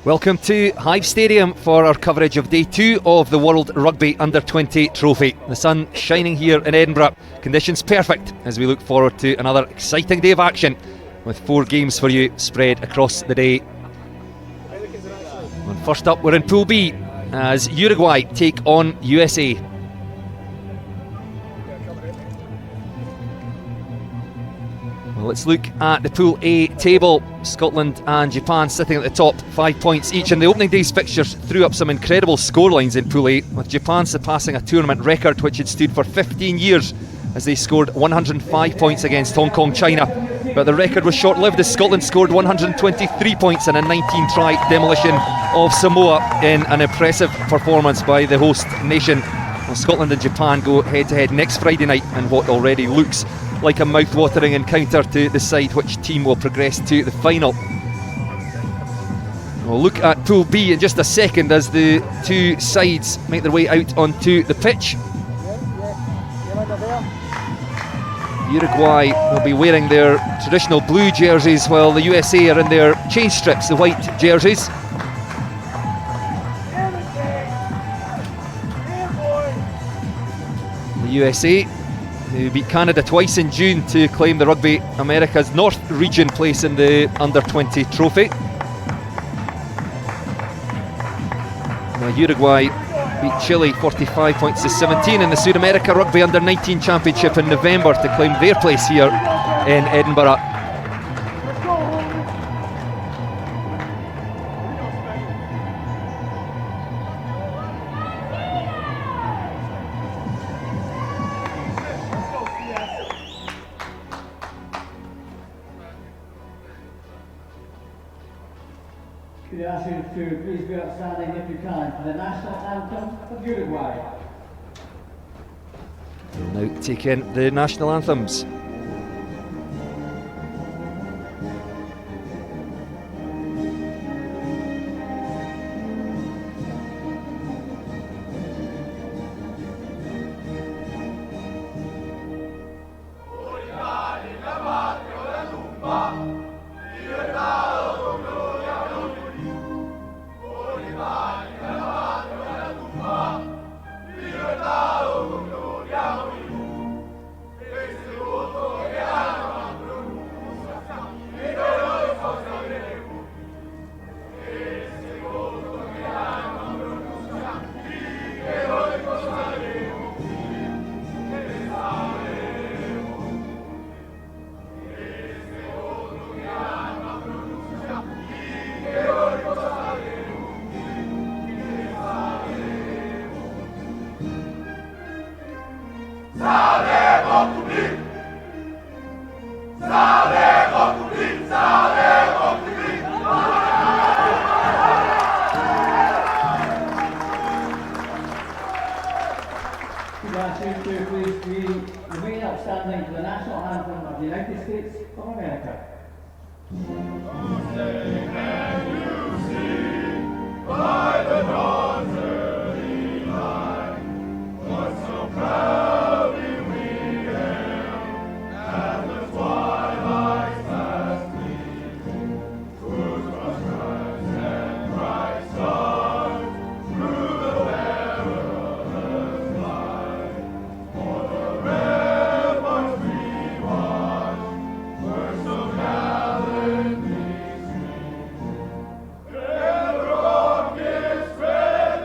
Welcome to Hive Stadium for our coverage of Day 2 of the World Rugby Under-20 Trophy. The sun shining here in Edinburgh, conditions perfect as we look forward to another exciting day of action with 4 games for you spread across the day. And first up, we're in Pool B as Uruguay take on USA. Well, let's look at the Pool A table. Scotland and Japan sitting at the top, 5 points each, and the opening day's fixtures threw up some incredible scorelines in Pool A, with Japan surpassing a tournament record which had stood for 15 years as they scored 105 points against Hong Kong, China. But the record was short-lived as Scotland scored 123 points in a 19-try demolition of Samoa in an impressive performance by the host nation. Well, Scotland and Japan go head-to-head next Friday night in what already looks like a mouth-watering encounter to decide which team will progress to the final. We'll look at Pool B in just a second as the two sides make their way out onto the pitch. Uruguay will be wearing their traditional blue jerseys while the USA are in their change strips, the white jerseys. The USA, who beat Canada twice in June to claim the Rugby America's North region place in the Under-20 Trophy. Now Uruguay beat Chile 45 points to 17 in the Sud-America Rugby Under-19 Championship in November to claim their place here in Edinburgh. Could I ask you to please be outstanding if you can for the national anthem of Uruguay? We'll now take in the national anthems. Remain outstanding to the national anthem of the United States of America. By the dawn's early light, what so proudly we hailed, and the twilight's last gleam, whose broad skies and bright stars through the perilous light, for the ramparts we watched were so gallantly streamed. And the rockets spread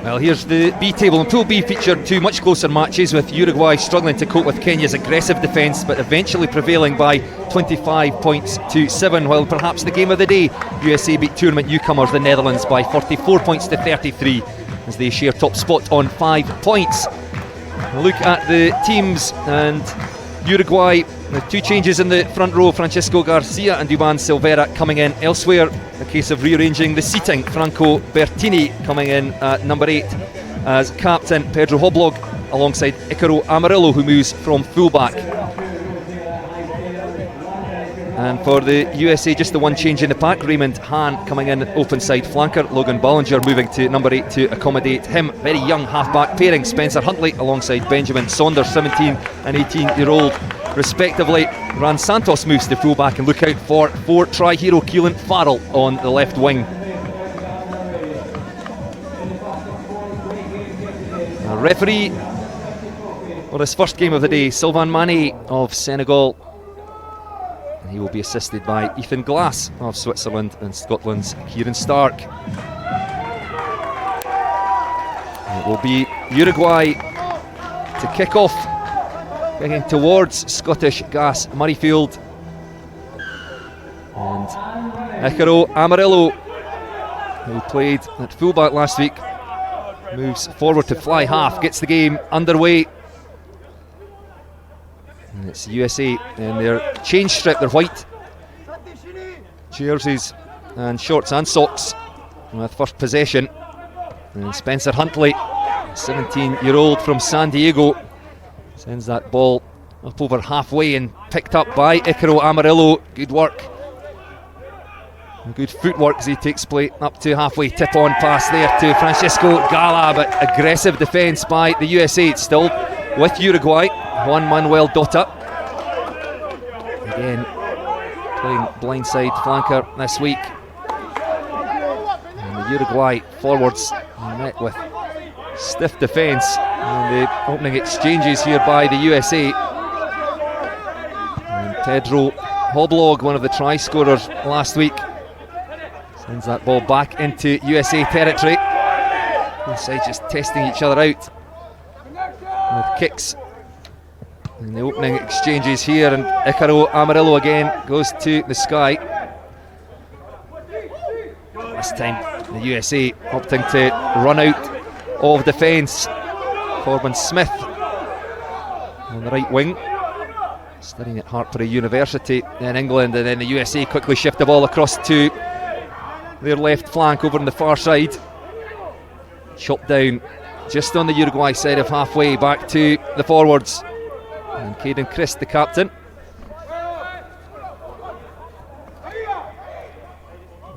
Well, here's the B table, and Pool B featured two much closer matches, with Uruguay struggling to cope with Kenya's aggressive defence but eventually prevailing by 25 points to 7, while perhaps the game of the day, USA beat tournament newcomers the Netherlands by 44 points to 33 as they share top spot on 5 points. We'll look at the teams, and Uruguay with two changes in the front row, Francisco Garcia and Duban Silvera coming in. Elsewhere, a case of rearranging the seating, Franco Bertini coming in at number 8 as captain, Pedro Hoblog alongside Icaro Amarillo, who moves from fullback. And for the USA, just the one change in the pack, Raymond Hahn coming in open side flanker, Logan Ballinger moving to number 8 to accommodate him. Very young half-back pairing, Spencer Huntley alongside Benjamin Saunders, 17 and 18-year-old respectively. Ran Santos moves to fullback, and look out for 4-try hero Keelan Farrell on the left wing. A referee for this first game of the day, Sylvain Mané of Senegal. He will be assisted by Ethan Glass of Switzerland and Scotland's Kieran Stark. It will be Uruguay to kick off, kicking towards Scottish Gas Murrayfield. And Icaro Amarillo, who played at fullback last week, moves forward to fly half, gets the game underway. And it's USA in their change strip, their white jerseys and shorts and socks with first possession. And Spencer Huntley, 17-year-old from San Diego, sends that ball up over halfway and picked up by Icaro Amarillo. Good work and good footwork as he takes play up to halfway. Tip on pass there to Francisco Gala, but aggressive defence by the USA. It's still with Uruguay. Juan Manuel Dota again playing blindside flanker this week, and the Uruguay forwards met with stiff defence and the opening exchanges here by the USA. And Pedro Hoblog, one of the try scorers last week, sends that ball back into USA territory. Both sides just testing each other out with kicks in the opening exchanges here, and Icaro Amarillo again goes to the sky. This time the USA opting to run out of defence. Corbin Smith on the right wing, studying at Hartpury University in England, and then the USA quickly shift the ball across to their left flank over on the far side. Chopped down just on the Uruguay side of halfway, back to the forwards. And Caden Christ, the captain.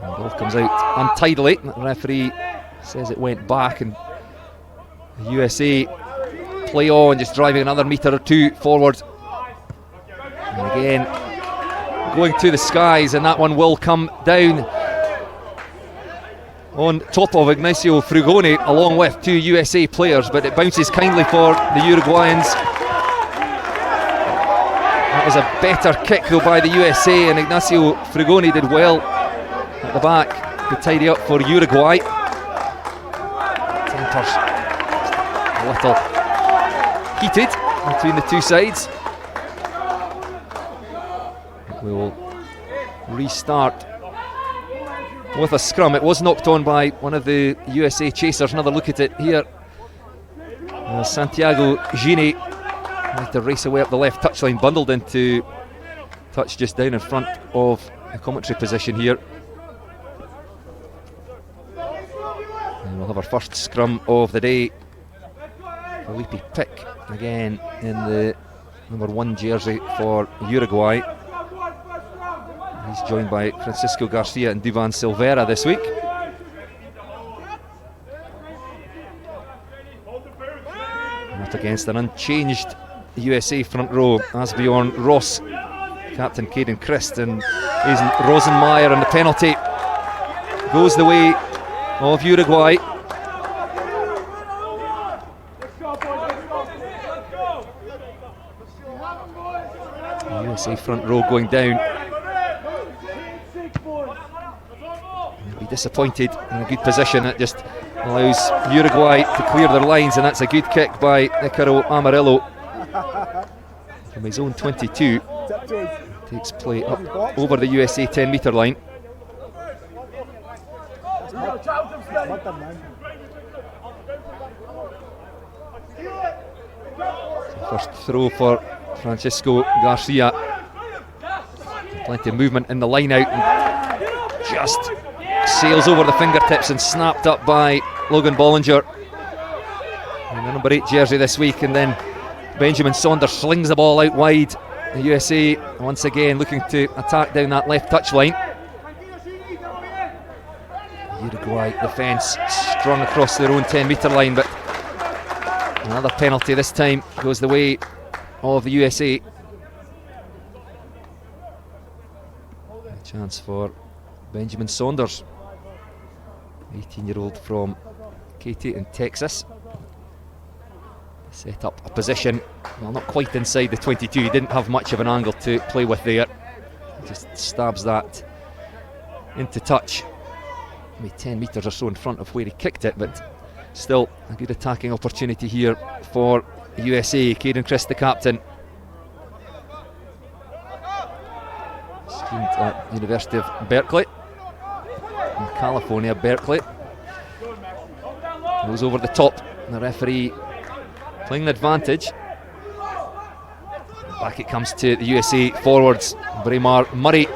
And the ball comes out untidily. The referee says it went back, and the USA play on, just driving another metre or two forward. And again, going to the skies, and that one will come down on top of Ignacio Frugoni along with two USA players, but it bounces kindly for the Uruguayans. That was a better kick though by the USA, and Ignacio Frugoni did well at the back to tidy up for Uruguay. Tempers a little heated between the two sides. We will restart with a scrum. It was knocked on by one of the USA chasers. Another look at it here. Santiago Gini tried to race away up the left touchline, bundled into touch just down in front of the commentary position here. And we'll have our first scrum of the day. Felipe Pick again in the number 1 jersey for Uruguay. He's joined by Francisco Garcia and Duvan Silvera this week. And up against an unchanged USA front row, Asbjorn Ross, captain Caden Christ, and Aizen Rosenmeyer, and the penalty goes the way of Uruguay. The USA front row going down. They'll be disappointed in a good position at just allows Uruguay to clear their lines, and that's a good kick by Icaro Amarillo from his own 22. Takes play up over the USA 10 metre line. First throw for Francisco Garcia. Plenty of movement in the line out, and just sails over the fingertips and snapped up by Logan Bollinger in the number 8 jersey this week. And then Benjamin Saunders slings the ball out wide. The USA once again looking to attack down that left touchline. Uruguay defence strung across their own 10 metre line, but another penalty this time goes the way of the USA. A chance for Benjamin Saunders, 18-year-old from Katy in Texas. Set up a position, well, not quite inside the 22. He didn't have much of an angle to play with there. Just stabs that into touch. Maybe 10 metres or so in front of where he kicked it, but still a good attacking opportunity here for USA. Caden Christ, the captain. Student at University of Berkeley in California, Berkeley. Goes over the top, and the referee playing the advantage. Back it comes to the USA forwards. Braemar Murray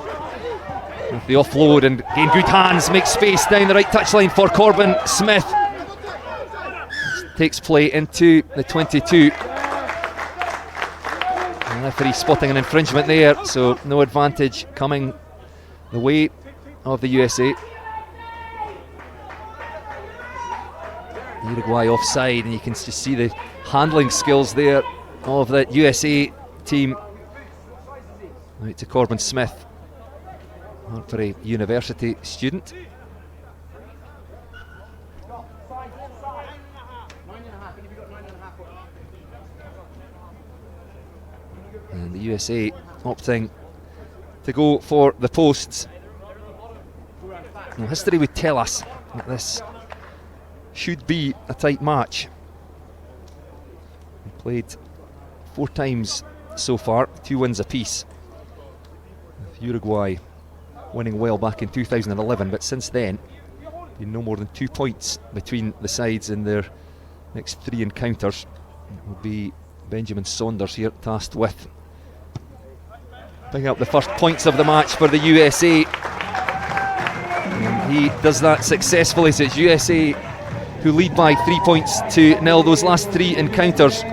with the offload, and again good hands, makes space down the right touchline for Corbin Smith. Takes play into the 22. The referee spotting an infringement there, so no advantage coming the way of the USA. Uruguay offside, and you can just see the handling skills there of the USA team. Right to Corbin Smith, Hartbury University student. And the USA opting to go for the posts. Now, history would tell us that this should be a tight match. We played 4 times so far, 2 wins apiece. With Uruguay winning well back in 2011, but since then, been no more than 2 points between the sides in their next 3 encounters. It will be Benjamin Saunders here tasked with picking up the first points of the match for the USA. And he does that successfully, so it's USA who lead by 3 points to 0. Those last 3 encounters,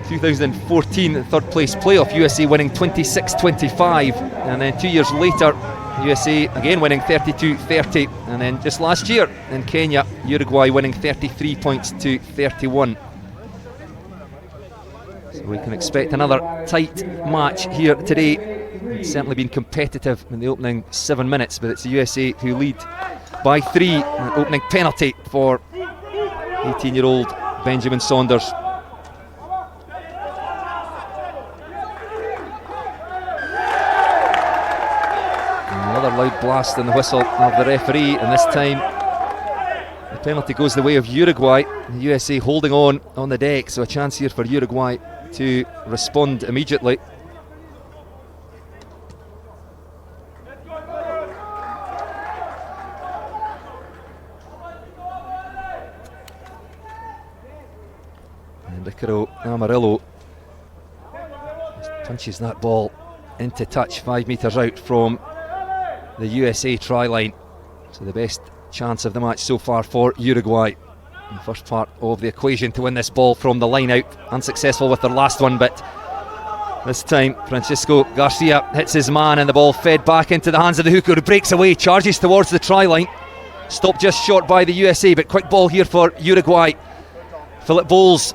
2014 third place playoff, USA winning 26-25, and then 2 years later USA again winning 32-30, and then just last year in Kenya, Uruguay winning 33 points to 31. So we can expect another tight match here today. It's certainly been competitive in the opening 7 minutes, but it's the USA who lead by 3. An opening penalty for 18-year-old Benjamin Saunders. Another loud blast in the whistle of the referee, and this time the penalty goes the way of Uruguay. The USA holding on the deck, so a chance here for Uruguay to respond immediately. And Icaro Amarillo just punches that ball into touch 5 metres out from the USA try line. So the best chance of the match so far for Uruguay. The first part of the equation to win this ball from the line out. Unsuccessful with their last one, but this time Francisco Garcia hits his man and the ball fed back into the hands of the hooker, who breaks away, charges towards the try line. Stopped just short by the USA, but quick ball here for Uruguay. Philip Bowles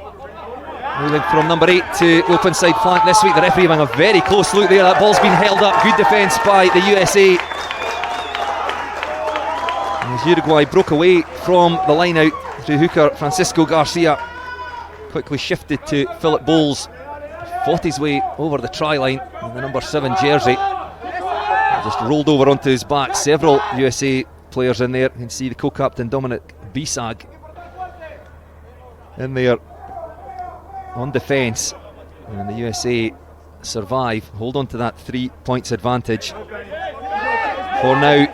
moving from number 8 to open side flank this week. The referee having a very close look there. That ball's been held up. Good defence by the USA. As Uruguay broke away from the line out through hooker Francisco Garcia, quickly shifted to Philip Bowles, fought his way over the try line in the number 7 jersey, just rolled over onto his back. Several USA players in there. You can see the co-captain Dominic Bisag in there on defence, and the USA survive, hold on to that 3 points advantage. For now,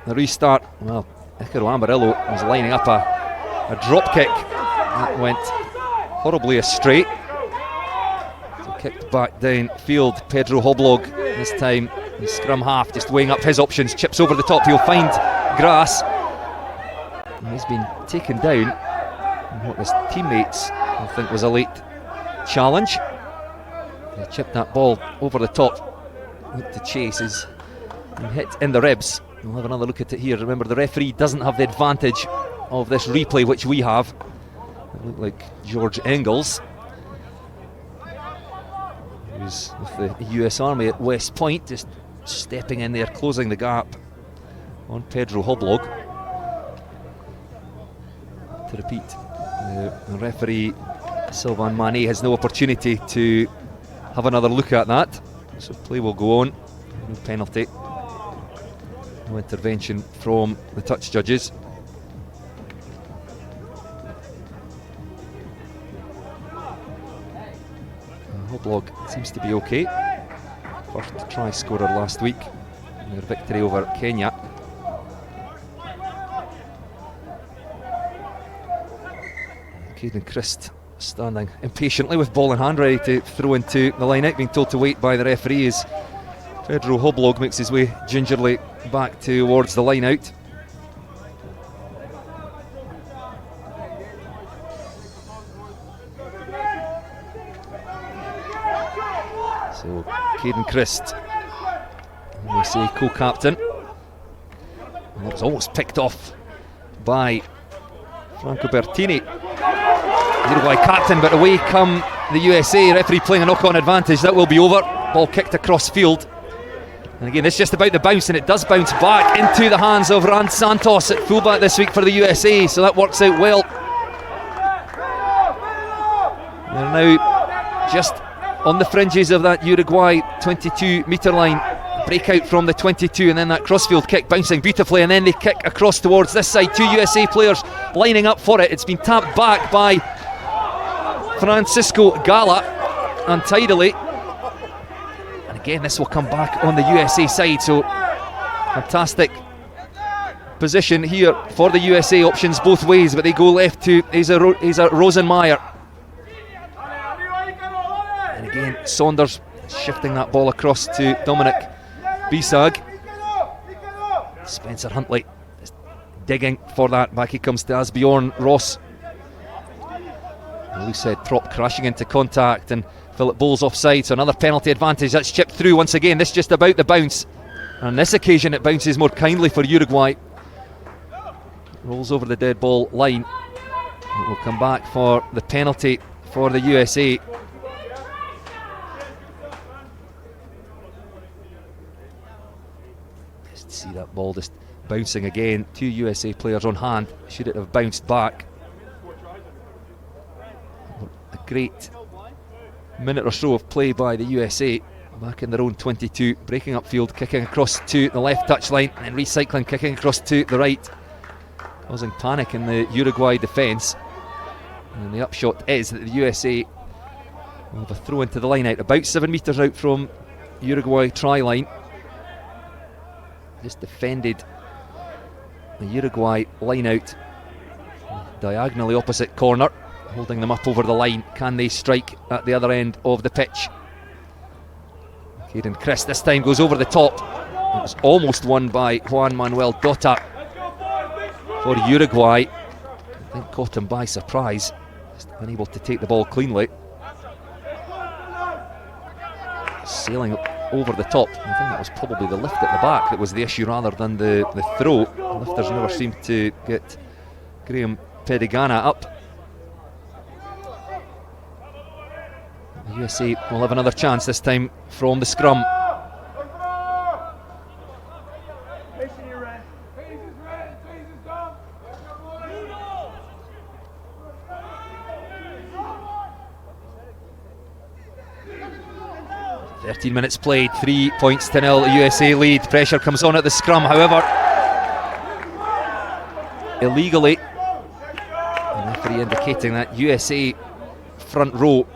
the restart, well, Icaro Amarillo was lining up a drop kick that went horribly astray. So kicked back downfield. Pedro Hoblog this time, the scrum half, just weighing up his options, chips over the top, he'll find grass. And he's been taken down in what his teammates I think was a late challenge. He chipped that ball over the top, looked to chase, is hit in the ribs. We'll have another look at it here. Remember, the referee doesn't have the advantage of this replay, which we have. It looked like George Engels, who's with the US Army at West Point, just stepping in there, closing the gap on Pedro Hoblog. To repeat, the referee Sylvain Manet has no opportunity to have another look at that, so play will go on. No penalty, no intervention from the touch judges. Hoblog seems to be okay. First try scorer last week in their victory over Kenya. Caden Christ standing impatiently with ball in hand, ready to throw into the line out, being told to wait by the referee as Pedro Hoblog makes his way gingerly back towards the line out. So Caden Christ, we say co-captain. That was almost picked off by Franco Bertini, Uruguay captain, but away come the USA. Referee playing a knock-on advantage. That will be over. Ball kicked across field. And again, it's just about the bounce, and it does bounce back into the hands of Rand Santos at fullback this week for the USA, so that works out well. They're now just on the fringes of that Uruguay 22-metre line. Breakout from the 22, and then that crossfield kick bouncing beautifully, and then they kick across towards this side. Two USA players lining up for it. It's been tapped back by Francisco Gala untidily. And again, this will come back on the USA side, so fantastic position here for the USA. Options both ways, but they go left to Isa Rosenmeyer. And again, Saunders shifting that ball across to Dominic Bisag. Spencer Huntley is digging for that. Back he comes to Asbjorn Ross. We said prop crashing into contact, and Philip Bowles offside, so another penalty advantage. That's chipped through once again. This just about the bounce. On this occasion it bounces more kindly for Uruguay. Rolls over the dead ball line. It will come back for the penalty for the USA. See that ball just bouncing again. Two USA players on hand. Should it have bounced back? A great minute or so of play by the USA back in their own 22, breaking upfield, kicking across to the left touchline, and then recycling, kicking across to the right, causing panic in the Uruguay defence. And the upshot is that the USA will have a throw into the line out, about 7 metres out from Uruguay try line. Just defended the Uruguay line out, diagonally opposite corner, holding them up over the line. Can they strike at the other end of the pitch? Caden Christ this time goes over the top. It was almost won by Juan Manuel Dota for Uruguay. I think caught him by surprise, just unable to take the ball cleanly. Sailing over the top. I think that was probably the lift at the back that was the issue rather than the throw. The lifters never seemed to get Graham Pedigana up. The USA will have another chance, this time from the scrum. 13 minutes played, 3 points to nil, USA lead. Pressure comes on at the scrum, however, illegally The referee indicating that USA front row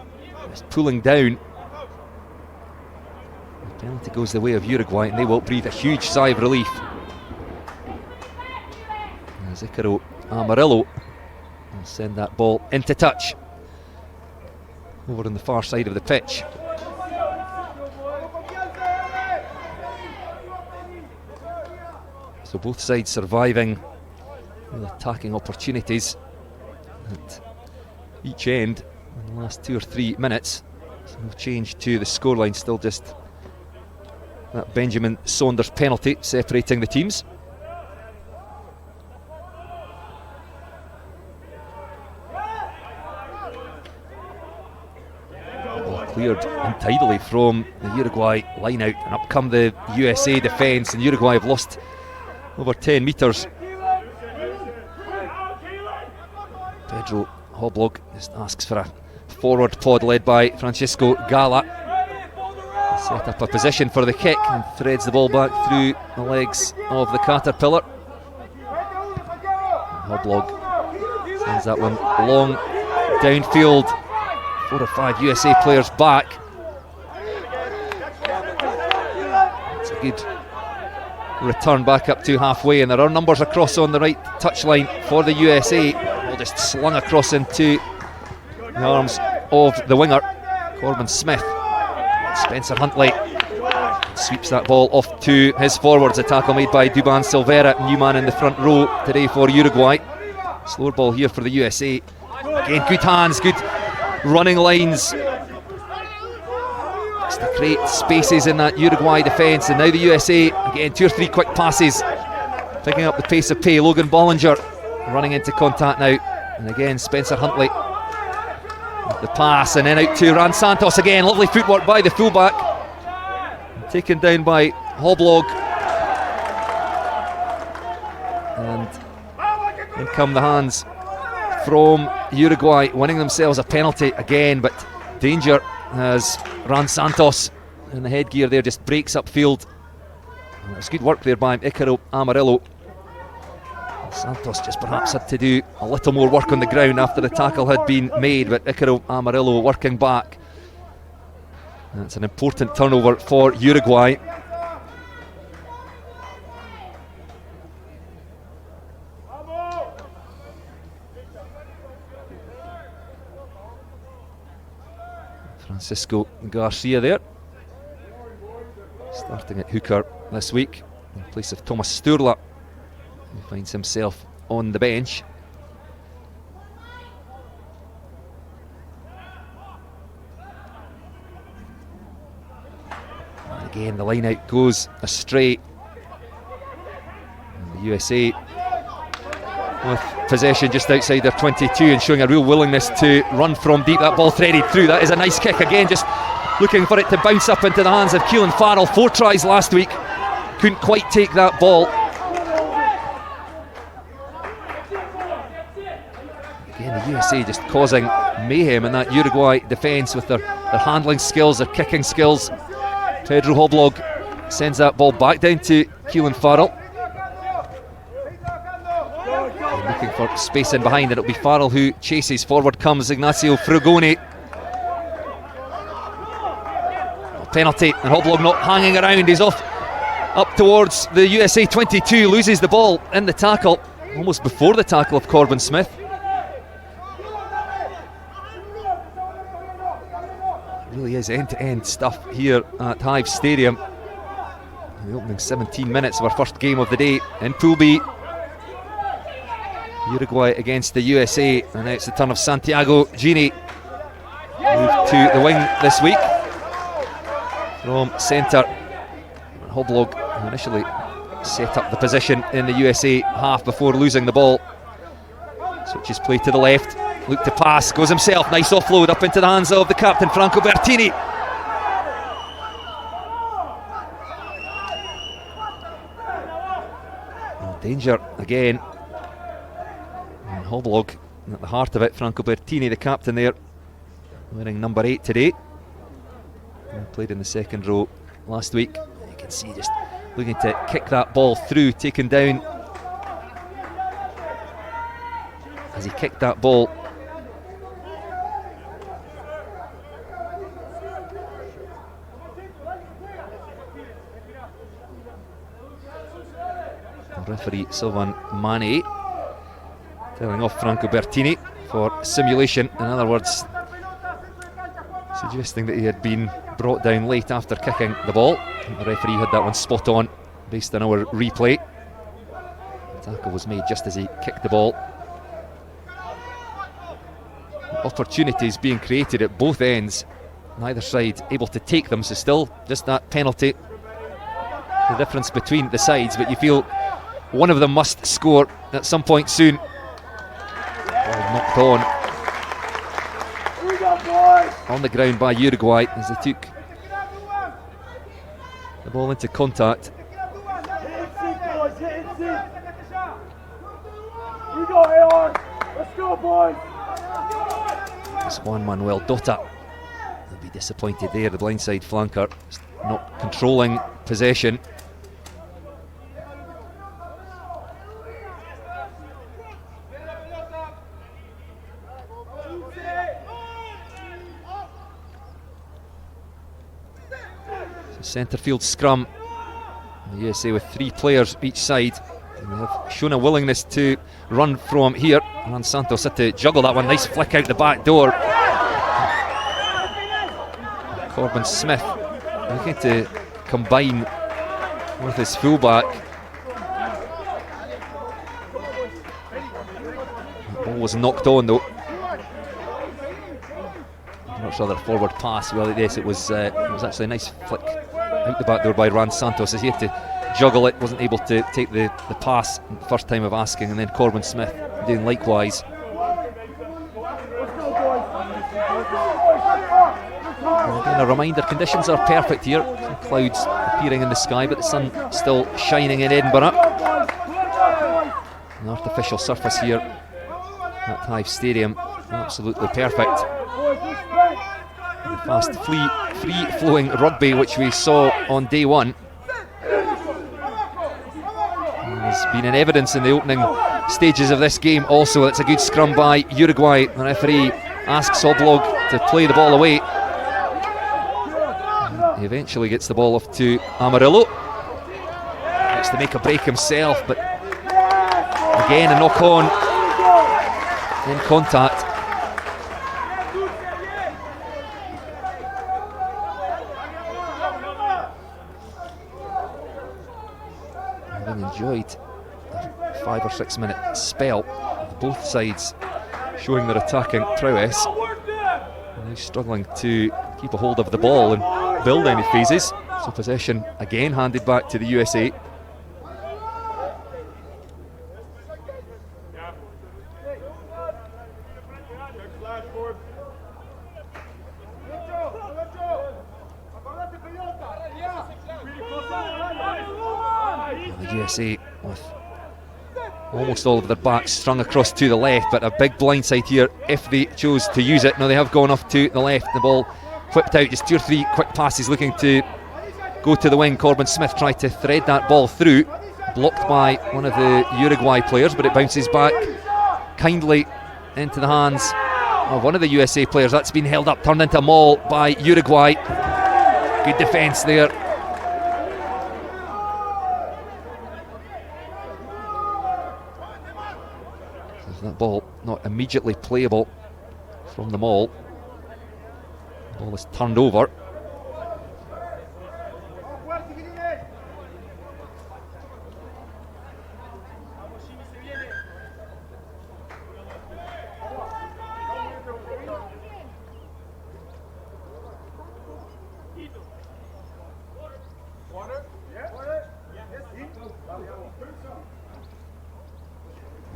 is pulling down. The penalty goes the way of Uruguay, and they will breathe a huge sigh of relief. As Icaro Amarillo will send that ball into touch over on the far side of the pitch. So both sides surviving with attacking opportunities at each end in the last 2 or 3 minutes. So no change to the scoreline, still just that Benjamin Saunders penalty separating the teams. Ball cleared untidily from the Uruguay line out, and up come the USA defence, and Uruguay have lost over 10 metres. Pedro Hoblog just asks for a forward pod led by Francisco Gala. Set up a position for the kick and threads the ball back through the legs of the Caterpillar. Hoblog sends that one long downfield. 4 or 5 USA players back. It's a good return back up to halfway, and there are numbers across on the right touchline for the USA. Ball just slung across into the arms of the winger, Corbin Smith. Spencer Huntley sweeps that ball off to his forwards. A tackle made by Duban Silvera, new man in the front row today for Uruguay. Slower ball here for the USA. Again, good hands, good running lines. Just to create spaces in that Uruguay defence, and now the USA, again, 2 or 3 quick passes, picking up the pace of play. Logan Bollinger running into contact now, and again Spencer Huntley with the pass, and then out to Ran Santos again. Lovely footwork by the fullback, taken down by Hoblog, and in come the hands from Uruguay, winning themselves a penalty again, but danger as Ran Santos in the headgear there just breaks upfield. And it's good work there by Icaro Amarillo. Santos just perhaps had to do a little more work on the ground after the tackle had been made, but Icaro Amarillo working back. That's an important turnover for Uruguay. Francisco Garcia there, starting at hooker this week in place of Thomas Sturla, who finds himself on the bench. And again, the line out goes astray. And the USA with possession just outside their 22 and showing a real willingness to run from deep. That ball threaded through. That is a nice kick again, just looking for it to bounce up into the hands of Keelan Farrell. 4 tries last week, couldn't quite take that ball. Again, the USA just causing mayhem in that Uruguay defence with their handling skills, their kicking skills. Pedro Hoblog sends that ball back down to Keelan Farrell. Looking for space in behind, and it'll be Farrell who chases. Forward comes Ignacio Frugoni. Penalty, and Hoblog not hanging around. He's off up towards the USA 22, loses the ball in the tackle, almost before the tackle of Corbin Smith. It really is end-to-end stuff here at Hive Stadium. The opening 17 minutes of our first game of the day in Pool B. Uruguay against the USA, and now it's the turn of Santiago Gini. Moved to the wing this week from centre. Hoblog initially set up the position in the USA half before losing the ball. Switches play to the left, look to pass, goes himself, nice offload up into the hands of the captain Franco Bertini. Danger again. Hoblog at the heart of it. Franco Bertini, the captain there, wearing number 8 today. Played in the second row last week. You can see just looking to kick that ball through, taken down as he kicked that ball. The referee Sylvain Mane telling off Franco Bertini for simulation. In other words, suggesting that he had been brought down late after kicking the ball. The referee had that one spot on based on our replay. The tackle was made just as he kicked the ball. Opportunities being created at both ends, neither side able to take them, so still just that penalty, the difference between the sides, but you feel one of them must score at some point soon. Ball knocked on the ground by Uruguay as they took the ball into contact. It's Juan Manuel Dota. He'll be disappointed there, the blindside flanker, not controlling possession. Centre field scrum. The USA with 3 players each side. And they have shown a willingness to run from here. Ran Santos had to juggle that one. Nice flick out the back door. Corbin Smith looking to combine with his fullback. The ball was knocked on though. I'm not sure their forward pass. Well, yes, it was actually a nice flick out the back door by Ran Santos as he had to juggle it, wasn't able to take the pass the first time of asking, and then Corbin Smith doing likewise. And again, a reminder, conditions are perfect here. Some clouds appearing in the sky, but the sun still shining in Edinburgh. An artificial surface here at Hive Stadium, absolutely perfect. Fast, free-flowing rugby which we saw on day one has been in evidence in the opening stages of this game also. It's a good scrum by Uruguay. The referee asks Oblog to play the ball away. He eventually gets the ball off to Amarillo. Likes to make a break himself, but again a knock on in contact. Enjoyed a 5 or 6 minute spell, both sides showing their attacking prowess. And they're struggling to keep a hold of the ball and build any phases. So possession again handed back to the USA. The USA with almost all of their backs strung across to the left, but a big blindside here if they chose to use it. Now they have gone off to the left, the ball whipped out, just 2 or 3 quick passes looking to go to the wing. Corbin Smith tried to thread that ball through, blocked by one of the Uruguay players, but it bounces back kindly into the hands of one of the USA players. That's been held up, turned into a maul by Uruguay. Good defence there. That ball not immediately playable from the maul. The ball is turned over.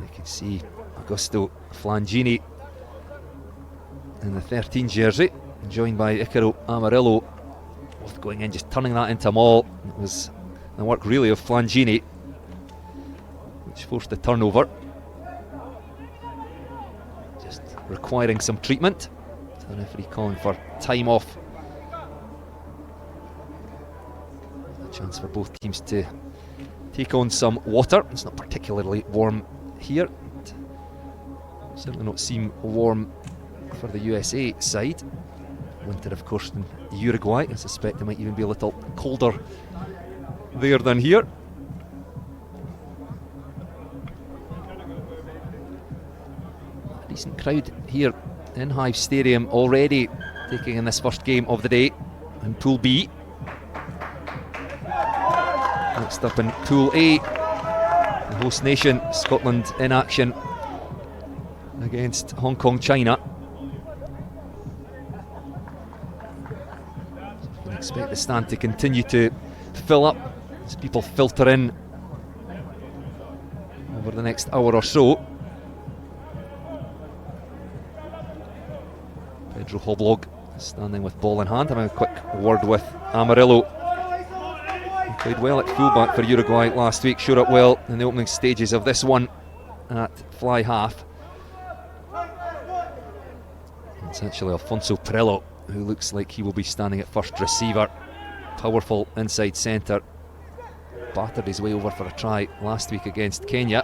You can see Augusto Flangini in the 13 jersey, joined by Icaro Amarillo, both going in, just turning that into a maul. It was the work really of Flangini, which forced the turnover. Just requiring some treatment. So the referee calling for time off. A chance for both teams to take on some water. It's not particularly warm here. Certainly not seem warm for the USA side. Winter, of course, in Uruguay. I suspect it might even be a little colder there than here. A decent crowd here in Hive Stadium already taking in this first game of the day in Pool B. Next up in Pool A, the host nation, Scotland, in action against Hong Kong, China. You can expect the stand to continue to fill up as people filter in over the next hour or so. Pedro Hoblog standing with ball in hand, having a quick word with Amarillo. He played well at fullback for Uruguay last week, showed up well in the opening stages of this one at fly half. It's actually Alfonso Perello who looks like he will be standing at first receiver. Powerful inside centre. Battered his way over for a try last week against Kenya.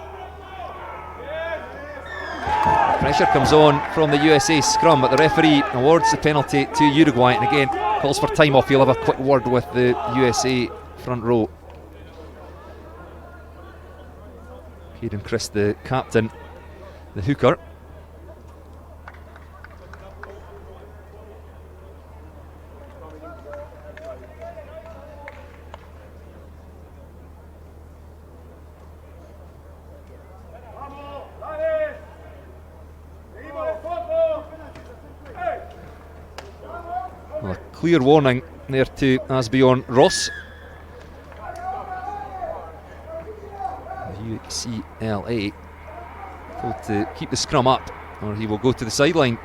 Pressure comes on from the USA scrum, but the referee awards the penalty to Uruguay, and again calls for time off. He'll have a quick word with the USA front row. Hayden Chris, the captain, the hooker. Well, a clear warning there to Asbjorn Ross. UCLA told to keep the scrum up or he will go to the sideline.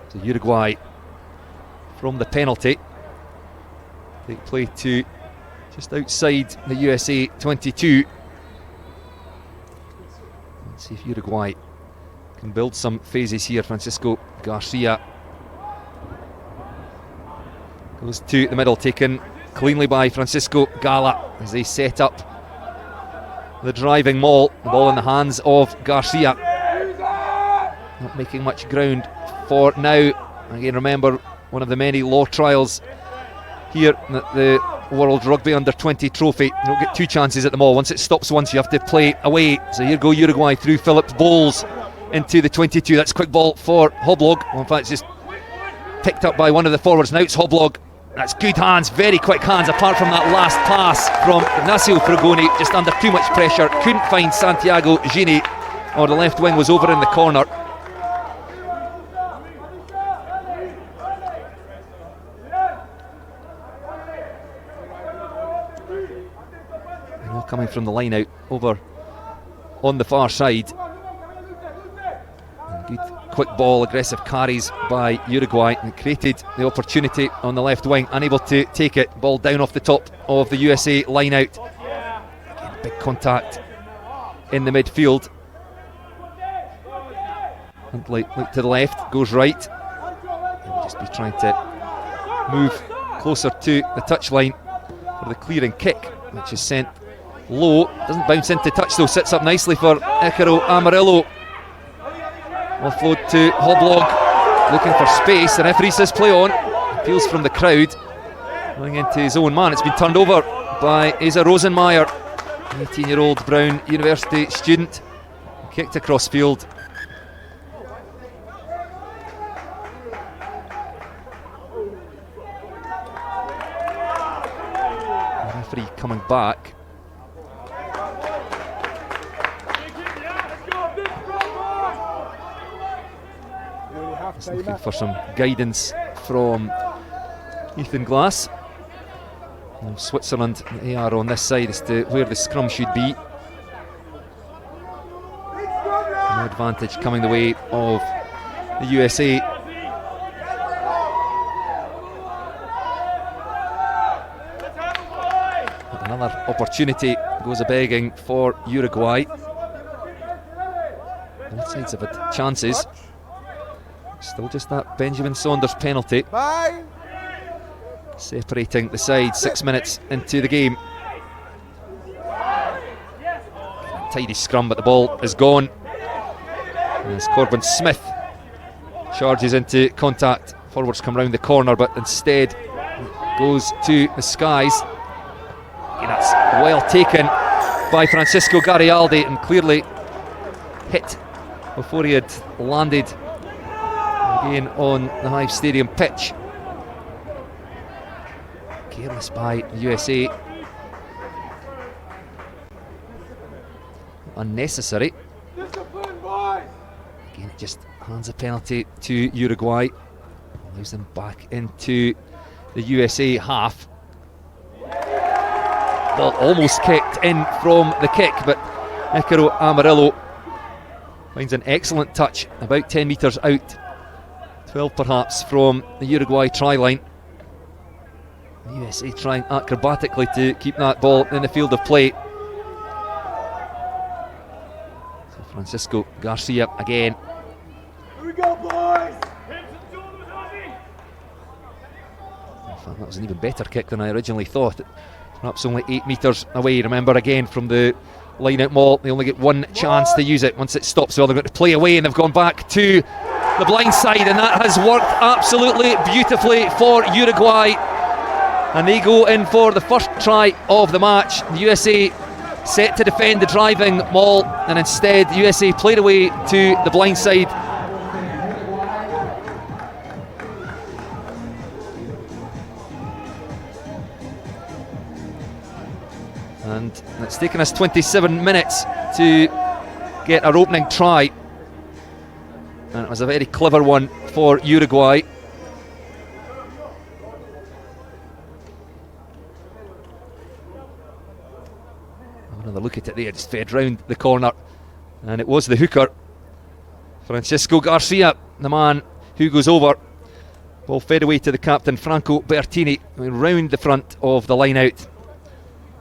So Uruguay from the penalty take play to just outside the USA 22. Let's see if Uruguay can build some phases here. Francisco Garcia goes to the middle, taken cleanly by Francisco Gala as they set up the driving maul. The ball in the hands of Garcia. Not making much ground for now. Again, remember, one of the many law trials here at the World Rugby Under-20 trophy. You don't get two chances at the maul. Once it stops once, you have to play away. So here go Uruguay through Philip Bowles into the 22. That's quick ball for Hoblog. Well, in fact, it's just picked up by one of the forwards. Now it's Hoblog. That's good hands, very quick hands, apart from that last pass from Ignacio Fragoni, just under too much pressure. Couldn't find Santiago Gini, or the left wing was over in the corner. And all coming from the line out over on the far side. And good quick ball, aggressive carries by Uruguay, and created the opportunity on the left wing, unable to take it. Ball down off the top of the USA line out. Again, big contact in the midfield. Huntley look to the left, goes right. He'll just be trying to move closer to the touchline for the clearing kick, which is sent low. Doesn't bounce into touch though, sits up nicely for Icaro Amarillo. Offload to Hoblog, looking for space. The referee says play on. Appeals from the crowd, going into his own man. It's been turned over by Asa Rosenmeyer, 18-year-old Brown University student. Kicked across field. The referee coming back. Looking for some guidance from Ethan Glass. Well, Switzerland and the AR on this side as to where the scrum should be. No advantage coming the way of the USA. But another opportunity goes a-begging for Uruguay. Both sides have had chances. Still just that Benjamin Saunders penalty. separating the sides 6 minutes into the game. Tidy scrum, but the ball is gone as Corbin Smith charges into contact. Forwards come round the corner, but instead goes to the skies. And that's well taken by Francisco Garialdi and clearly hit before he had landed again on the Hive Stadium pitch. Careless by the USA. Unnecessary. Again, it just hands a penalty to Uruguay. Allows them back into the USA half. Ball almost kicked in from the kick, but Icaro Amarillo finds an excellent touch about 10 metres out, 12 perhaps from the Uruguay try line. The USA trying acrobatically to keep that ball in the field of play. So Francisco Garcia again. Here we go, boys! In fact, that was an even better kick than I originally thought. Perhaps only 8 metres away. Remember, again, from the line out maul, they only get one chance to use it. Once it stops, well, they're going to play away, and they've gone back to the blind side, and that has worked absolutely beautifully for Uruguay. And they go in for the first try of the match. The USA set to defend the driving maul, and instead the USA played away to the blind side. And it's taken us 27 minutes to get our opening try, and it was a very clever one for Uruguay. Another look at it there, just fed round the corner, and it was the hooker, Francisco Garcia, the man who goes over. Ball fed away to the captain, Franco Bertini, round the front of the line out.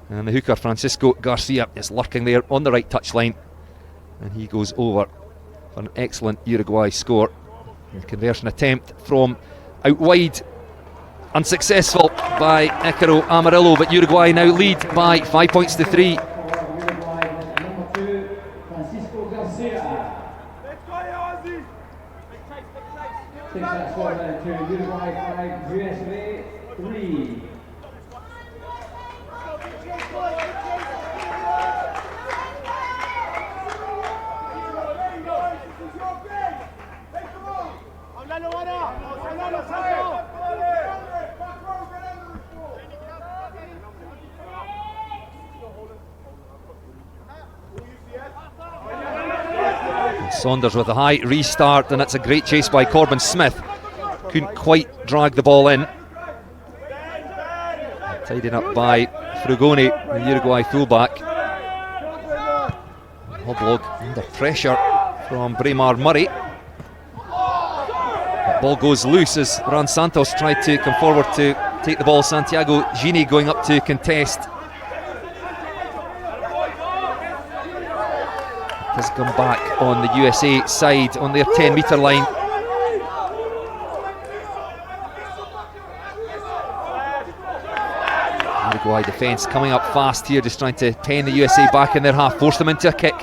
And the hooker, Francisco Garcia, is lurking there on the right touchline, and he goes over for an excellent Uruguay score. And conversion attempt from out wide, unsuccessful by Icaro Amarillo, but Uruguay now lead by 5 points to 3. Saunders with a high restart, and it's a great chase by Corbin Smith. Couldn't quite drag the ball in. Tidied up by Frugoni, the Uruguay fullback. Hoblog under pressure from Braemar Murray. That ball goes loose as Ran Santos tried to come forward to take the ball. Santiago Gini going up to contest. Has come back on the USA side on their 10 metre line. Uruguay defence coming up fast here, just trying to pen the USA back in their half, force them into a kick.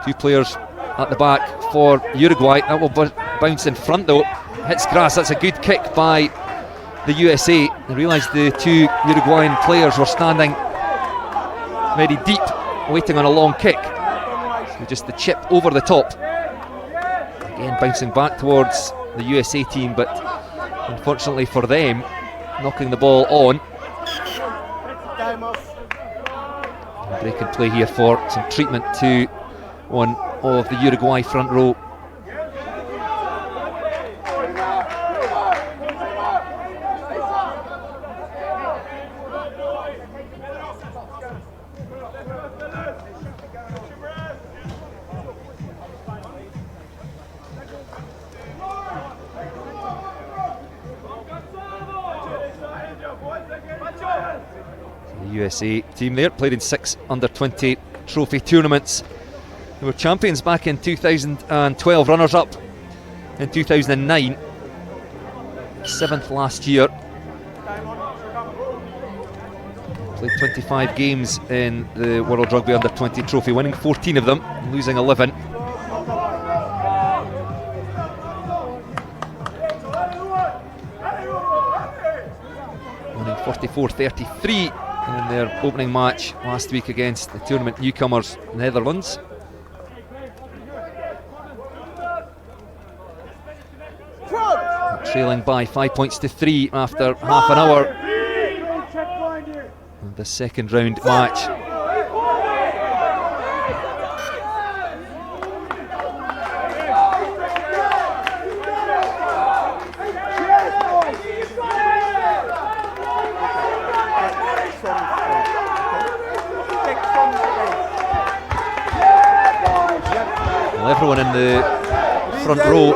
2 players at the back for Uruguay. That will bounce in front though, hits grass. That's a good kick by the USA. I realised the 2 Uruguayan players were standing very deep, waiting on a long kick. So just the chip over the top. Again bouncing back towards the USA team, but unfortunately for them, knocking the ball on. Break and play here for some treatment to one of the Uruguay front row. USA team there played in 6 under-20 trophy tournaments. They were champions back in 2012, runners-up in 2009, 7th last year, Played 25 games in the World Rugby Under-20 trophy, winning 14 of them, losing 11. Winning 44-33 in their opening match last week against the tournament newcomers Netherlands. Trailing by 5 points to 3 after half an hour of the second round match. Well, everyone in the front row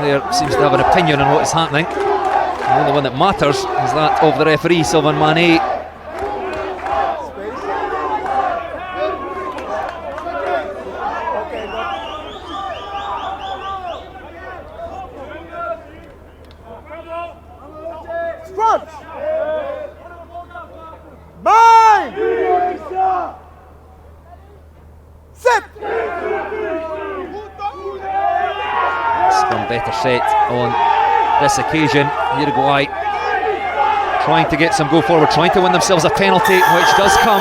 there seems to have an opinion on what is happening. The only one that matters is that of the referee, Sylvain Manet. Better set on this occasion. Uruguay trying to get some go forward, trying to win themselves a penalty, which does come.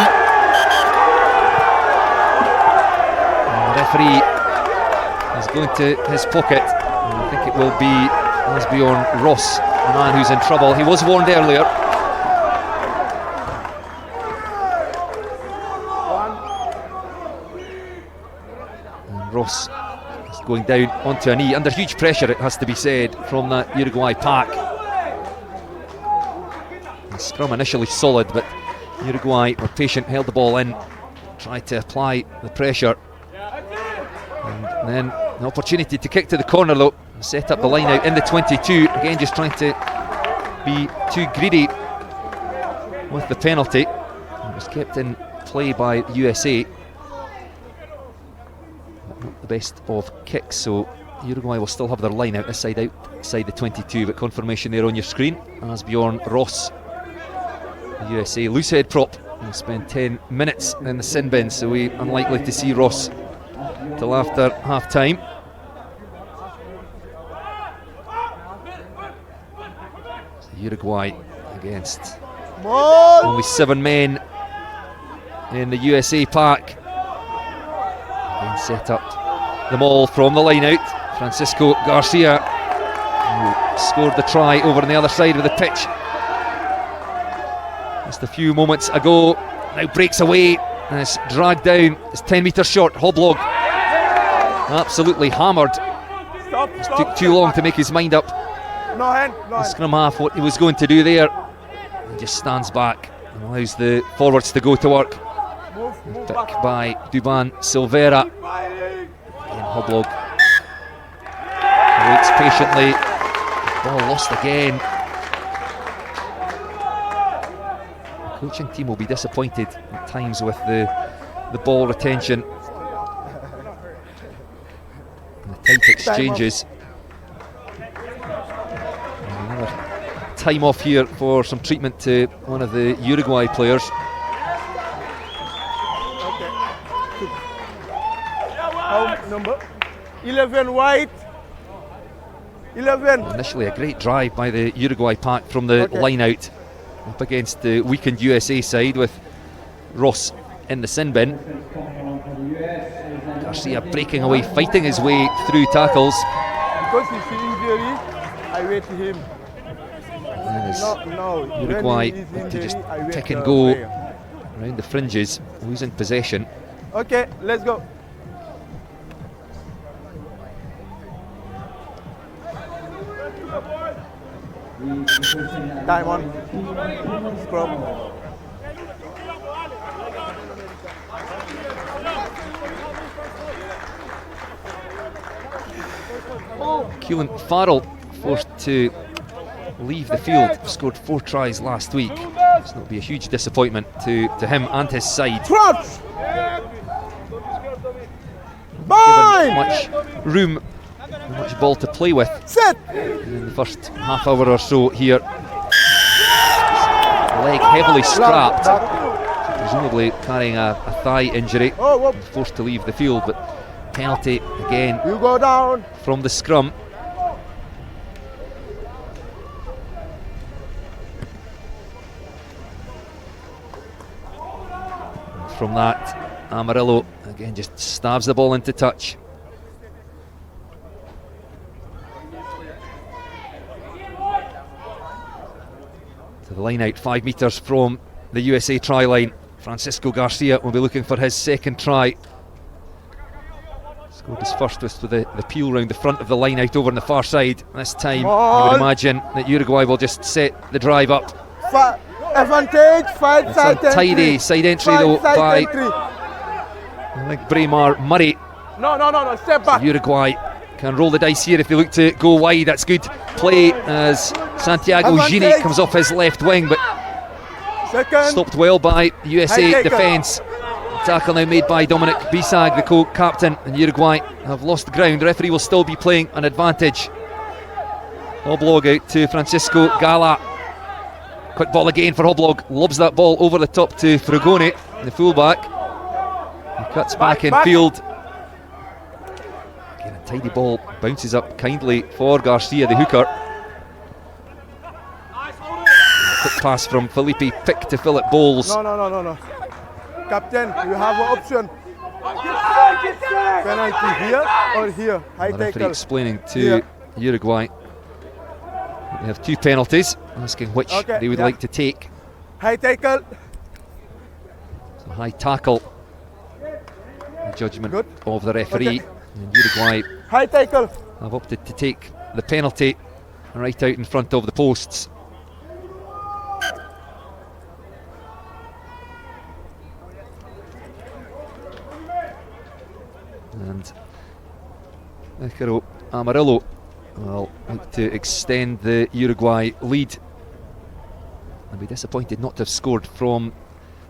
And the referee is going to his pocket. And I think it will be Asbjorn Ross, the man who's in trouble. He was warned earlier. And Ross going down onto a knee, under huge pressure, it has to be said, from that Uruguay pack. The scrum initially solid, but Uruguay were patient, held the ball in, tried to apply the pressure, and then an opportunity to kick to the corner though, set up the line out in the 22, again just trying to be too greedy with the penalty. It was kept in play by the USA. Not the best of kicks, so Uruguay will still have their line out this side, outside the 22, but confirmation there on your screen. Asbjorn Ross, the USA loose head prop, will spend 10 minutes in the sin bin, so we're unlikely to see Ross till after half time. So Uruguay against only 7 men in the USA pack. Again set up the maul from the line out. Francisco Garcia, who scored the try over on the other side of the pitch just a few moments ago, now breaks away and is dragged down. It's 10 metres short. Hoblog absolutely hammered. It took too long to make his mind up. The scrum half what he was going to do there, and just stands back and allows the forwards to go to work. Pick by Duban Silvera. Again, Hoblog waits patiently. Ball lost again. The coaching team will be disappointed at times with the ball retention and the tight exchanges. And another time off here for some treatment to one of the Uruguay players. Number 11 white. 11. Initially a great drive by the Uruguay pack from the line out up against the weakened USA side with Ross in the sin bin. Garcia breaking away, fighting his way through tackles. Because he's injury, I wait to him. And Uruguay need to just pick and go around the fringes, losing possession. Okay, let's go. Time on. Scrum. Keelan Farrell forced to leave the field, scored 4 tries last week. This will be a huge disappointment to him and his side. Given much room, much ball to play with in the first half hour or so here. Leg heavily scrapped. presumably carrying a thigh injury, forced to leave the field, but penalty again You go down. from the scrum. And from that, Amarillo again just stabs the ball into touch. To the line out, 5 metres from the USA try line. Francisco Garcia will be looking for his second try. Scored his first with the peel round the front of the line out over on the far side. This time, I would imagine that Uruguay will just set the drive up. Advantage, fight It's side a tidy entry. side entry though by, I think, Braemar Murray. No, step back. Uruguay can roll the dice here if they look to go wide. That's good play as Santiago Gini comes off his left wing, but Second. stopped well by USA High taker. defence. Tackle now made by Dominic Bisag, the co-captain, and Uruguay have lost ground. The referee will still be playing an advantage. Oblog out to Francisco Gala. Quick ball again for Oblog. Lobs that ball over the top to Frugoni, the fullback. He cuts back in field. Again, a tidy ball bounces up kindly for Garcia, the hooker. Quick pass from Felipe Pick to Philip Bowles. No. Captain, you have an option. Penalty here or here. High The referee tackle. explaining to Here. Uruguay they have 2 penalties, asking which Okay, they would yeah. like to take. High tackle. So high tackle, the judgment Good. of the referee. Okay. And Uruguay High tackle. have opted to take the penalty right out in front of the posts. And Icaro Amarillo will look to extend the Uruguay lead. I'd be disappointed not to have scored from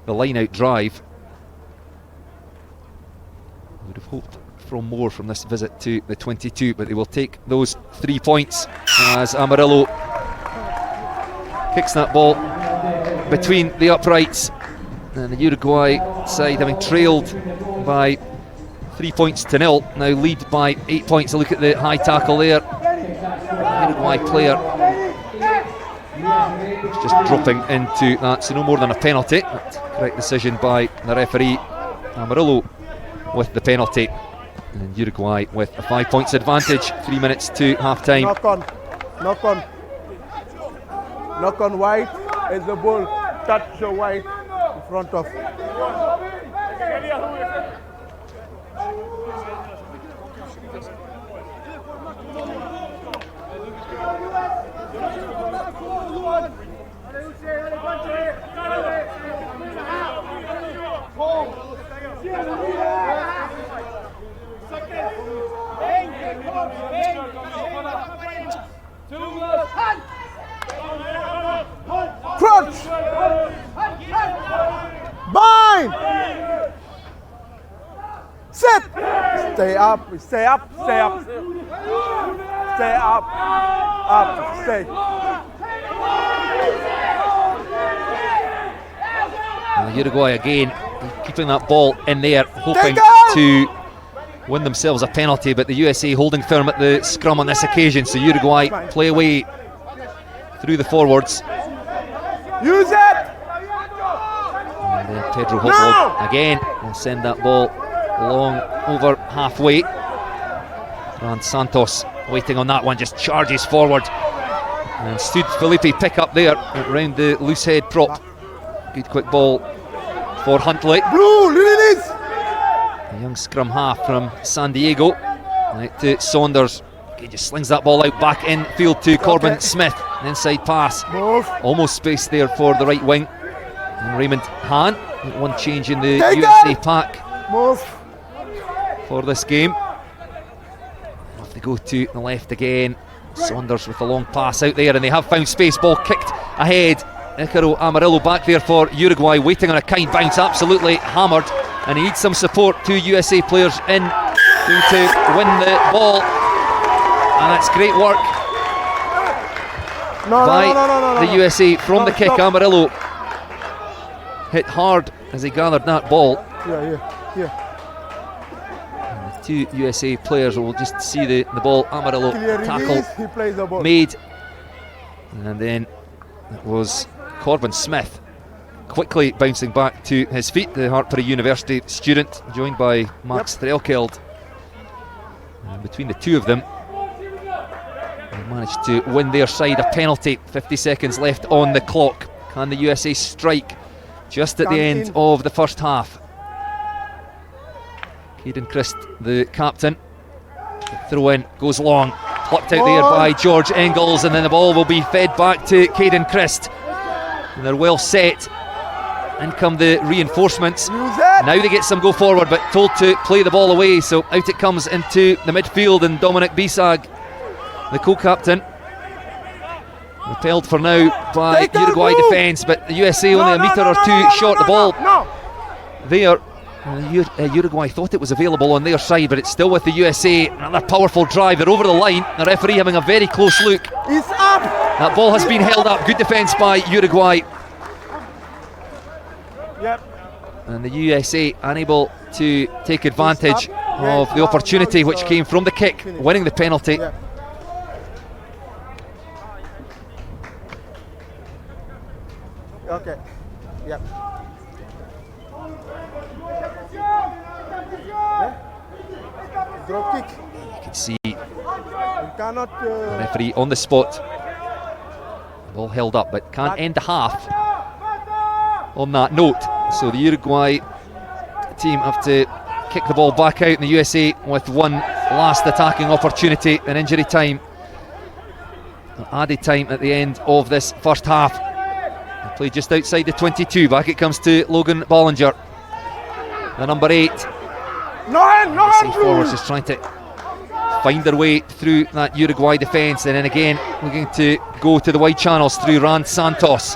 the line-out drive. I would have hoped for more from this visit to the 22, but they will take those 3 points as Amarillo kicks that ball between the uprights, and the Uruguay side, having trailed by 3 points to 0, now lead by 8 points. A look at the high tackle there. Uruguay player just dropping into that, so no more than a penalty. Correct decision by the referee. Amarillo with the penalty, and Uruguay with a 5 points advantage. 3 minutes to half time. Knock on white as the ball touch the white in front of. Crunch! Bind! Sit! Stay up, stay up, stay up. Stay up, up, stay. Uruguay again keeping that ball in there, hoping to win themselves a penalty, but the USA holding firm at the scrum on this occasion, so Uruguay play away through the forwards. Use it! And then Pedro Hoplog again will send that ball long over halfway. Grant Santos waiting on that one, just charges forward and stood Felipe Pick up there around the loose head prop. Good quick ball for Huntley. Blue, release! A young scrum half from San Diego. Right to Saunders. He just slings that ball out back in field to Corbin Smith. An inside pass. Move. Almost space there for the right wing. And Raymond Hahn. One change in the Take USA it. pack Move. for this game. Off they go to the left again. Saunders with a long pass out there, and they have found space. Ball kicked ahead. Icaro Amarillo back there for Uruguay, waiting on a kind bounce, absolutely hammered, and he needs some support. 2 USA players in to win the ball, and that's great work by the USA from the kick. Amarillo hit hard as he gathered that ball. Yeah. And the two USA players will just see the ball. Amarillo Clear tackle release, he plays the ball. made. And then it was Corbin Smith quickly bouncing back to his feet, the Hartpury University student, joined by Max Threlkeld. And between the two of them, they managed to win their side a penalty. 50 seconds left on the clock. Can the USA strike just at the end of the first half? Caden Christ, the captain. The throw in goes long, plucked out there by George Engels, and then the ball will be fed back to Caden Christ. And they're well set. In come the reinforcements. Now they get some go forward, but told to play the ball away, so out it comes into the midfield, and Dominic Bisag, the co-captain, repelled for now by Uruguay defence, but the USA only a metre or two short. The ball there. Uruguay thought it was available on their side, but it's still with the USA. Another powerful drive. They're over the line. The referee having a very close look. It's up. That ball has been held up. Good defence by Uruguay. Yep. And the USA unable to take advantage of the opportunity which came from the kick, winning the penalty. Yeah. Okay. Yep. Drop kick. You can see You cannot. the referee on the spot. Ball held up, but can't end the half on that note. So the Uruguay team have to kick the ball back out, and the USA with one last attacking opportunity in injury time. Added time at the end of this first half. They play just outside the 22. Back it comes to Logan Bollinger, the number 8. No Forwards just trying to find their way through that Uruguay defence, and then again looking to go to the wide channels through Rand Santos.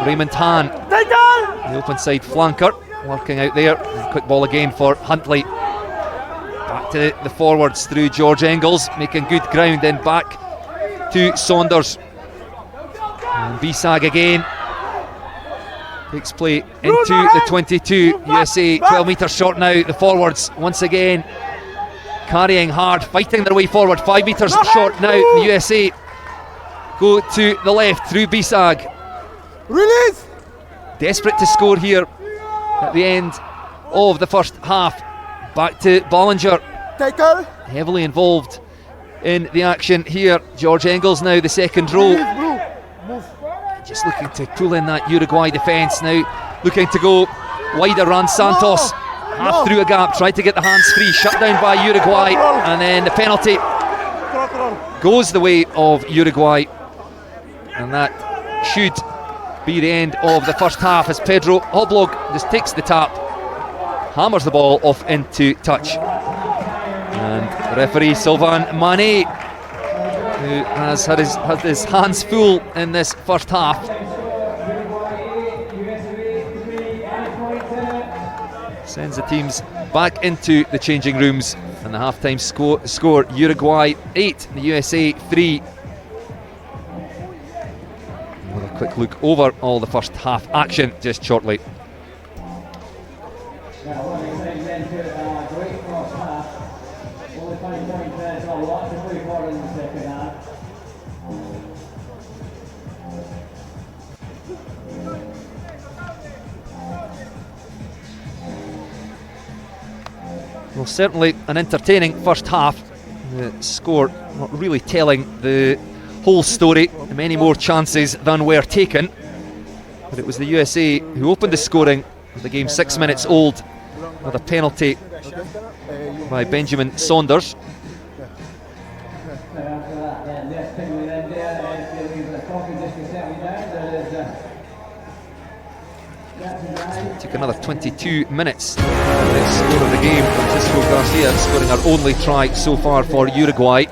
Raymond Hahn, the open side flanker, working out there. And quick ball again for Huntley. Back to the forwards through George Engels, making good ground, then back to Saunders. And Bisag again takes play into the 22. USA 12 metres short now. The forwards once again carrying hard, fighting their way forward. 5 metres short now. The USA go to the left through Bisag. Release. Desperate to score here at the end of the first half. Back to Bollinger. Tackle. Heavily involved in the action here. George Engels now the second row. Just looking to pull in that Uruguay defence now. Looking to go wider. Rand Santos half through a gap, tried to get the hands free, shut down by Uruguay, and then the penalty goes the way of Uruguay, and that should be the end of the first half as Pedro Hoblog just takes the tap, hammers the ball off into touch, and referee Sylvain Manet, who has had his hands full in this first half, sends the teams back into the changing rooms, and the half-time score Uruguay 8, the USA 3. We'll have a quick look over all the first half action just shortly. Well, certainly an entertaining first half. The score not really telling the whole story. Many more chances than were taken, but it was the USA who opened the scoring with the game 6 minutes old with a penalty by Benjamin Saunders. Took another 22 minutes for the score of the game. Francisco Garcia scoring our only try so far for Uruguay.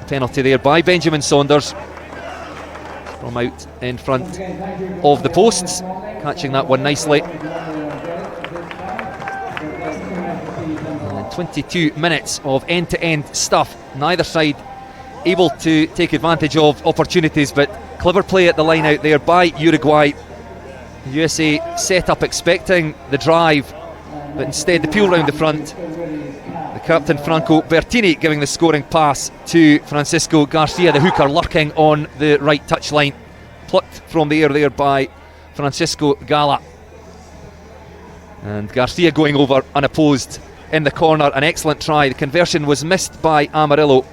Penalty there by Benjamin Saunders from out in front of the posts, catching that one nicely. And 22 minutes of end-to-end stuff. Neither side able to take advantage of opportunities, but clever play at the line out there by Uruguay. USA set up expecting the drive, but instead the peel round the front. The captain Franco Bertini giving the scoring pass to Francisco Garcia, the hooker lurking on the right touchline, plucked from the air there by Francisco Gala. And Garcia going over unopposed in the corner, an excellent try. The conversion was missed by Amarillo,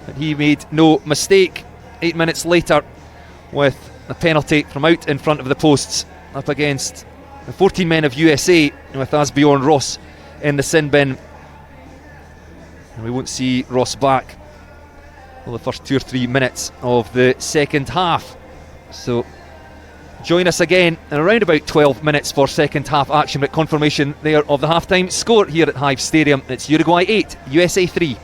but he made no mistake 8 minutes later with a penalty from out in front of the posts up against the 14 men of USA with Asbjorn Ross in the sin bin. And we won't see Ross back for the first 2 or 3 minutes of the second half. So join us again in around about 12 minutes for second half action, but confirmation there of the half-time score here at Hive Stadium. It's Uruguay 8, USA 3.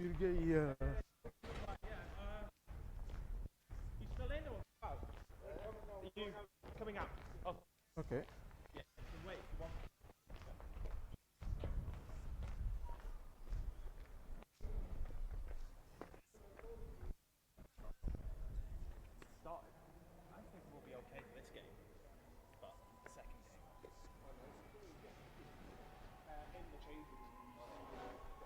Uruguay. Okay. I think we'll be okay for this game, but the second game. In the change room,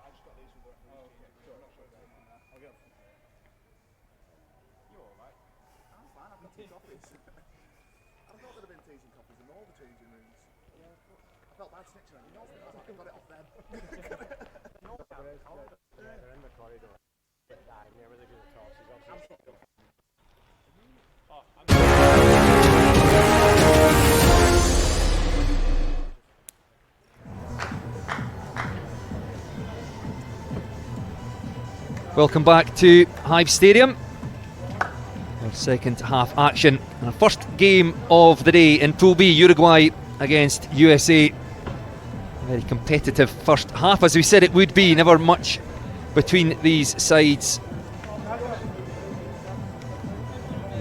I just got these with the referee's change room. I'm not sure exactly. I'll get them. You alright? I'm fine, I've got two coffees. I thought there'd have been teas and coffees in all the changing rooms. Yeah, I felt bad snitching on you. No, I got it off them. They're in the corridor. They're really good at tosses. Welcome back to Hive Stadium. Our second half action. And our first game of the day in Pool B, Uruguay against USA. A very competitive first half, as we said it would be. Never much between these sides.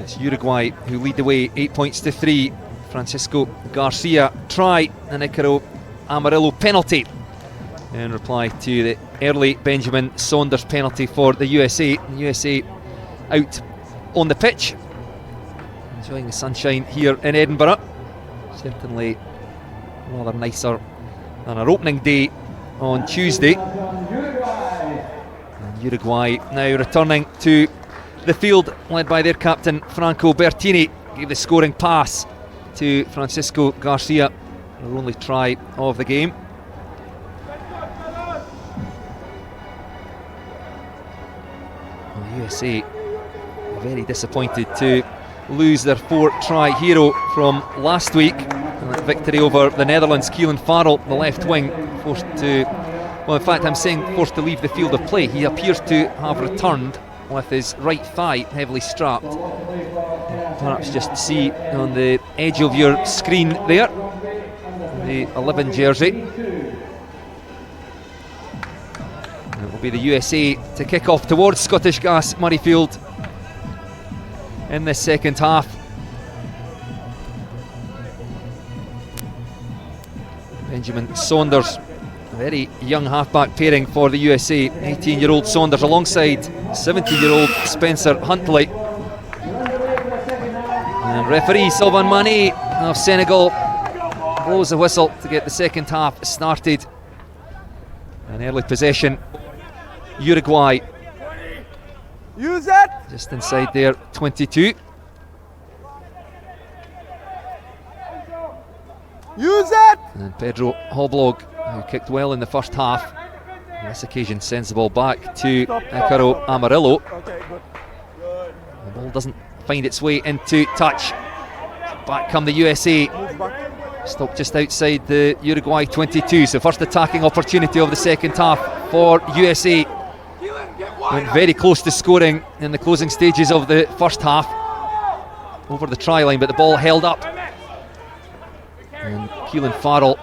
It's Uruguay who lead the way, 8 points to 3. Francisco Garcia try, and Icaro Amarillo penalty in reply to the early Benjamin Saunders penalty for the USA. USA out on the pitch, enjoying the sunshine here in Edinburgh. Certainly rather nicer than our opening day on Tuesday. And Uruguay now returning to the field, led by their captain Franco Bertini. Gave the scoring pass to Francisco Garcia, our only try of the game. Well, USA very disappointed to lose their 4-try hero from last week. And that victory over the Netherlands, Keelan Farrell, the left wing, forced to, well, in fact, I'm saying forced to leave the field of play. He appears to have returned with his right thigh heavily strapped. Perhaps just see on the edge of your screen there, the 11 jersey. And it will be the USA to kick off towards Scottish Gas Murrayfield in this second half. Benjamin Saunders, a very young halfback pairing for the USA. 18-year-old Saunders alongside 17-year-old Spencer Huntley. And referee Sylvain Mané of Senegal blows the whistle to get the second half started. An early possession, Uruguay. Use it! Just inside their 22. Use it! And Pedro Hoblog, who kicked well in the first half, on this occasion sends the ball back to Icaro Amarillo. Okay, good. The ball doesn't find its way into touch. Back come the USA. Move back. Stopped just outside the Uruguay 22. So first attacking opportunity of the second half for USA. Went very close to scoring in the closing stages of the first half, over the try line, but the ball held up. And Keelan Farrell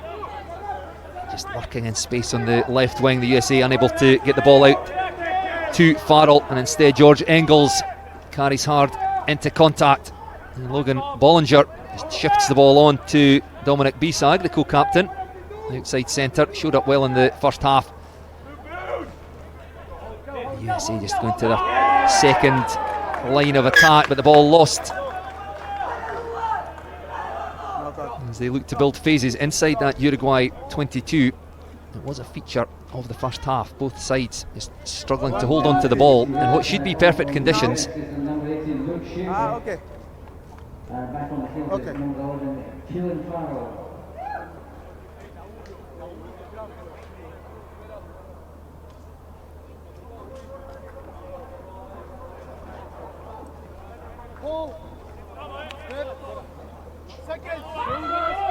just lurking in space on the left wing. The USA unable to get the ball out to Farrell, and instead George Engels carries hard into contact. And Logan Bollinger just shifts the ball on to Dominic Bisag, the co-captain, outside centre. Showed up well in the first half. The USA just going to their second line of attack, but the ball lost as they look to build phases inside that Uruguay 22. It was a feature of the first half. Both sides just struggling to hold on to the ball in what should be perfect conditions. Okay. Back on the field is number 11, Keelan Farrell.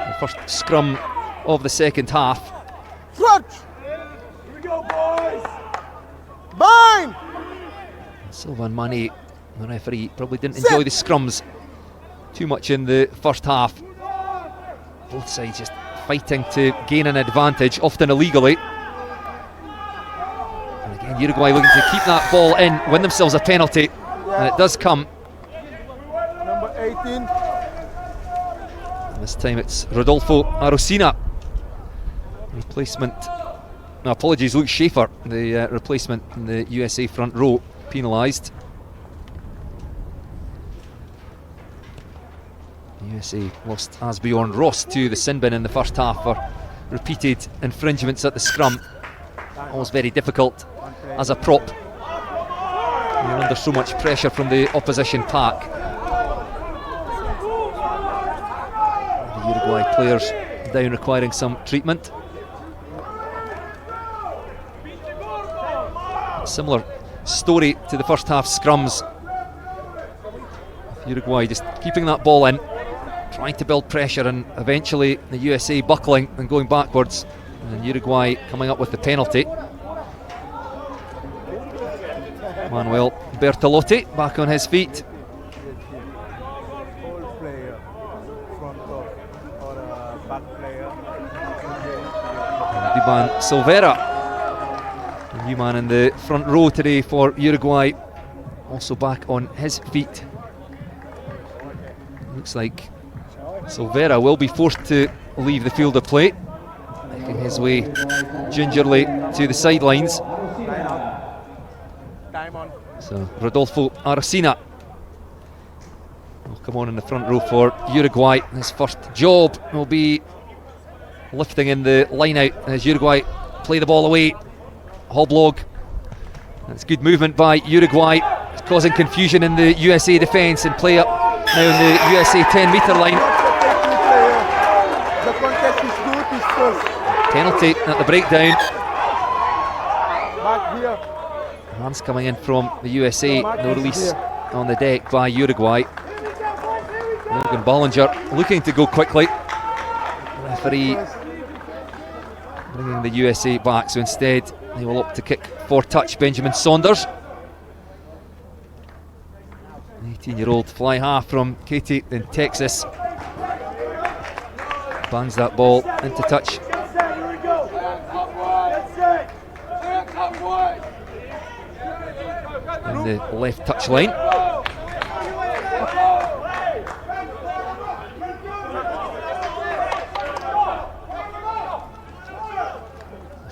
The first scrum of the second half. Front! Here we go, boys! Bind! Sylvain Mané, the referee, probably didn't enjoy the scrums too much in the first half. Both sides just fighting to gain an advantage, often illegally. And again, Uruguay looking to keep that ball in, win themselves a penalty, and it does come. Number 18. This time it's Rodolfo Arocena. Replacement, no, apologies, Luke Schaefer, the replacement in the USA front row, penalised. USA lost Asbjorn Ross to the sin bin in the first half for repeated infringements at the scrum. Always very difficult as a prop. You're under so much pressure from the opposition pack. The Uruguay players down requiring some treatment. Similar story to the first half scrums. Uruguay just keeping that ball in, trying to build pressure, and eventually the USA buckling and going backwards, and Uruguay coming up with the penalty. Manuel Bertolotti back on his feet. Old player, front row, or a back player. Duban Silveira, the new man in the front row today for Uruguay, also back on his feet. Looks like Silveira will be forced to leave the field of play, making his way gingerly to the sidelines. Time on. So Rodolfo Arocena will come on in the front row for Uruguay. His first job will be lifting in the line out as Uruguay play the ball away. Hoblog. That's good movement by Uruguay. It's causing confusion in the USA defence, and play up now in the USA 10 metre line. The contest is good, is first. Penalty at the breakdown. Back here. Hands coming in from the USA. No release on the deck by Uruguay. Logan Ballinger looking to go quickly. Referee bringing the USA back, so instead they will opt to kick for touch. Benjamin Saunders, 18-year-old fly half from Katy in Texas, bangs that ball into touch. In the left touch line.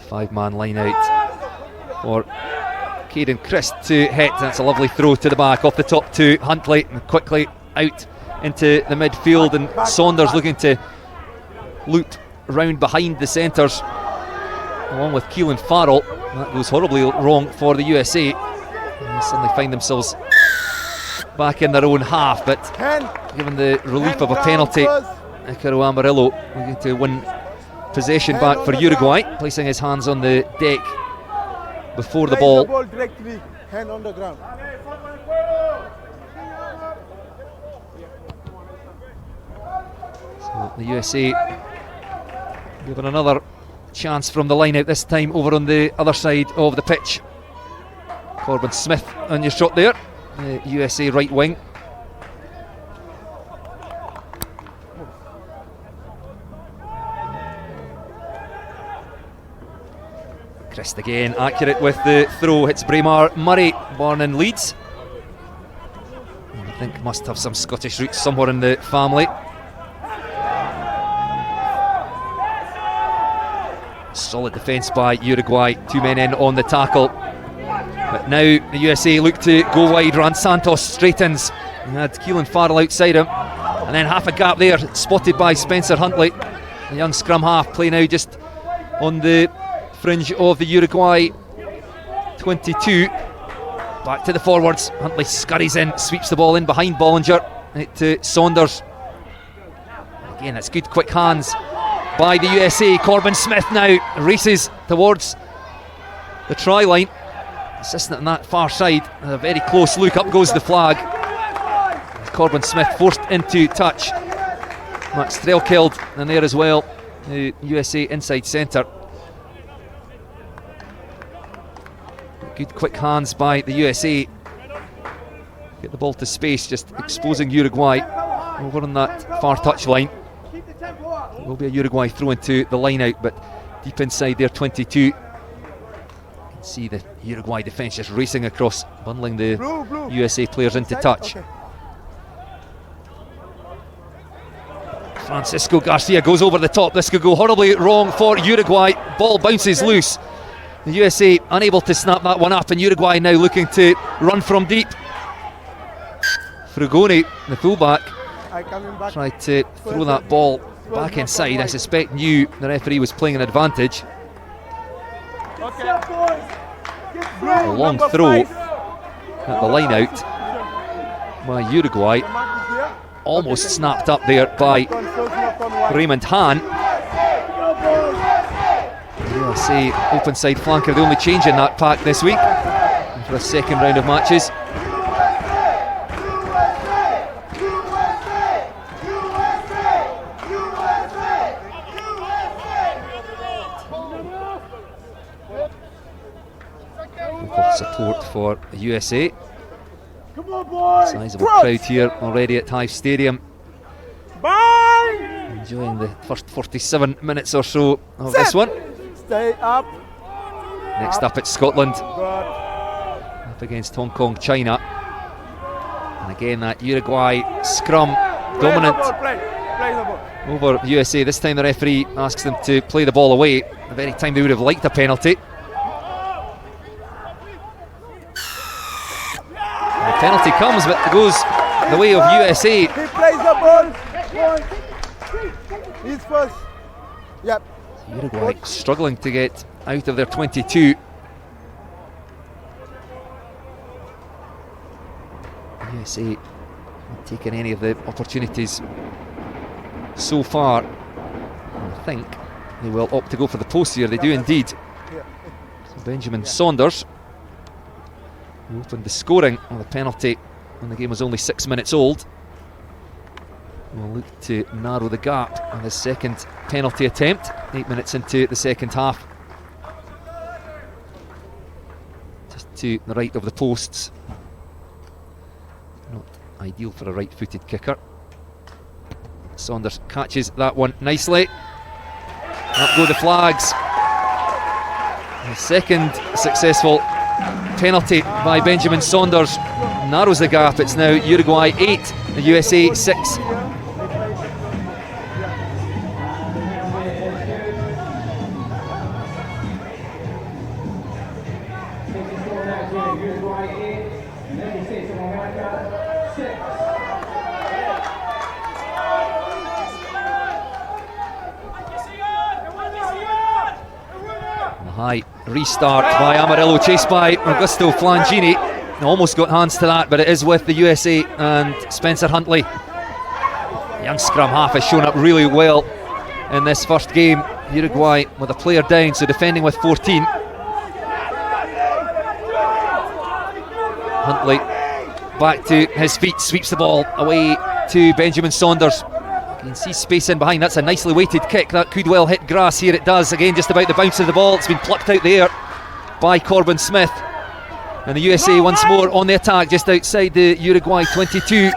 Five-man line out for Caden Christ to hit. That's a lovely throw to the back off the top to Huntley, and quickly out into the midfield, and Saunders looking to loop round behind the centres along with Keelan Farrell. That goes horribly wrong for the USA. They suddenly find themselves back in their own half, but given the relief of a penalty, Icaro Amarillo looking to win possession back for Uruguay, placing his hands on the deck before the ball. Directly, hand on the ground. So the USA given another chance from the line out, this time over on the other side of the pitch. Corbin Smith on your shot there, the USA right wing. Christ again, accurate with the throw, hits Braemar Murray, born in Leeds. I think must have some Scottish roots somewhere in the family. Solid defence by Uruguay, two men in on the tackle. But now the USA look to go wide. Ran Santos straightens. He had Keelan Farrell outside him, and then half a gap there, spotted by Spencer Huntley, the young scrum half, play now just on the fringe of the Uruguay 22. Back to the forwards. Huntley scurries in, sweeps the ball in behind Bollinger, to Saunders. Again, that's good quick hands by the USA. Corbin Smith now races towards the try line. Assistant on that far side, a very close look, up goes the flag. Corbin Smith forced into touch. Max Strelkeld in there as well, the USA inside centre. Good quick hands by the USA. Get the ball to space, just exposing Uruguay over on that far touch line. It will be a Uruguay throw into the line out, but deep inside their 22. See the Uruguay defence just racing across, bundling the Blue. USA players into touch. Okay. Francisco Garcia goes over the top. This could go horribly wrong for Uruguay. Ball bounces loose. The USA unable to snap that one up, and Uruguay now looking to run from deep. Frugoni, the fullback, Coming back. tried to throw that ball back inside. I suspect knew the referee was playing an advantage. Okay. A long throw at the line out by Uruguay. Almost snapped up there by Raymond Hahn. USA open side flanker, the only change in that pack this week for a second round of matches. Local support for the USA. Sizable crowd here already at Hive Stadium. Bang! Enjoying the first 47 minutes or so of this one. Stay up. Next up it's Scotland, Good. up against Hong Kong, China. And again that Uruguay scrum dominant Play the ball. over USA. This time the referee asks them to play the ball away, the very time they would have liked a penalty. And the penalty comes, but it goes the way of USA. He plays the ball. He's first. Yep. Uruguay struggling to get out of their 22. USA not taking any of the opportunities so far. And I think they will opt to go for the post here. They do indeed. So Benjamin Saunders, who opened the scoring on the penalty when the game was only 6 minutes old, will look to narrow the gap on his second penalty attempt, 8 minutes into the second half. Just to the right of the posts. Not ideal for a right-footed kicker. Saunders catches that one nicely. Up go the flags. The second successful penalty by Benjamin Saunders narrows the gap. It's now Uruguay 8, the USA 6. High restart by Amarillo, chased by Augusto Flangini. Almost got hands to that, but it is with the USA and Spencer Huntley. Young scrum half has shown up really well in this first game. Uruguay with a player down, so defending with 14. Huntley back to his feet, sweeps the ball away to Benjamin Saunders. You can see space in behind. That's a nicely weighted kick. That could well hit grass. Here it does. Again, just about the bounce of the ball. It's been plucked out there by Corbin Smith. And the USA once more on the attack just outside the Uruguay 22.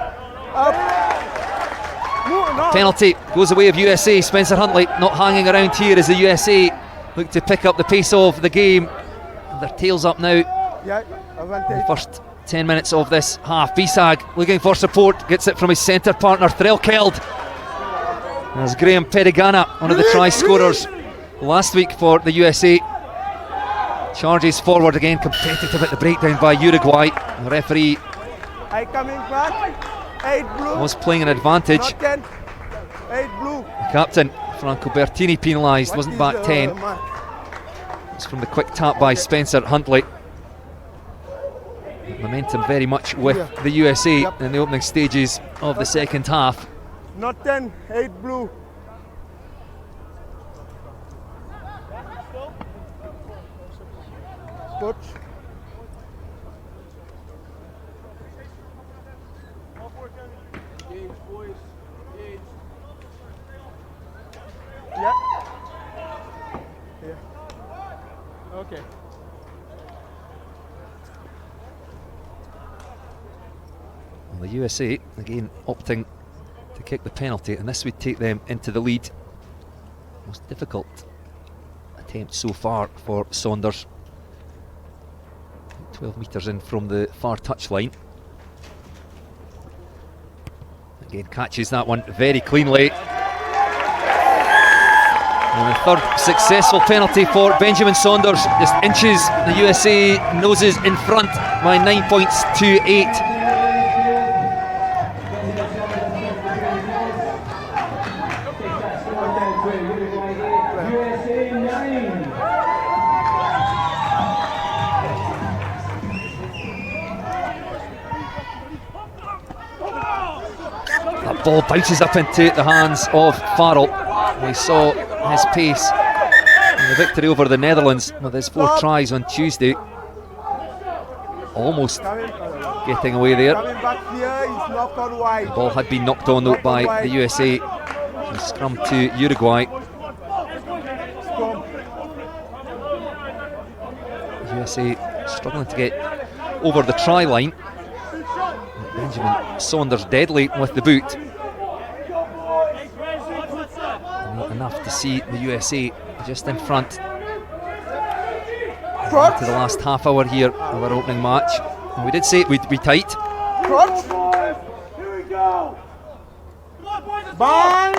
Penalty goes the way of USA. Spencer Huntley not hanging around here as the USA look to pick up the pace of the game. Their tails up now. The first 10 minutes of this half. Bisag looking for support. Gets it from his centre partner Threlkeld. There's Graham Pedigana, one of the try scorers last week for the USA. Charges forward again, competitive at the breakdown by Uruguay. The referee was playing an advantage. 8 blue. The captain, Franco Bertini, penalised, wasn't back 10. It's from the quick tap by Spencer Huntley. Momentum very much with the USA in the opening stages of the second half. Not 10, 8 blue. Coach. Yeah. Okay. Well, the USA again opting to kick the penalty, and this would take them into the lead. Most difficult attempt so far for Saunders. 12 metres in from the far touchline. Again, catches that one very cleanly. And the third successful penalty for Benjamin Saunders. Just inches the USA noses in front by 9 points to 8. That ball bounces up into the hands of Farrell. We saw his pace in the victory over the Netherlands with his 4 tries on Tuesday. Almost getting away there. The ball had been knocked on though by the USA. And scrum to Uruguay. USA struggling to get over the try line. Benjamin Saunders deadly with the boot. Not enough to see the USA just in front. To the last half hour here of our opening match. And we did say it would be tight. Here we go. Bind.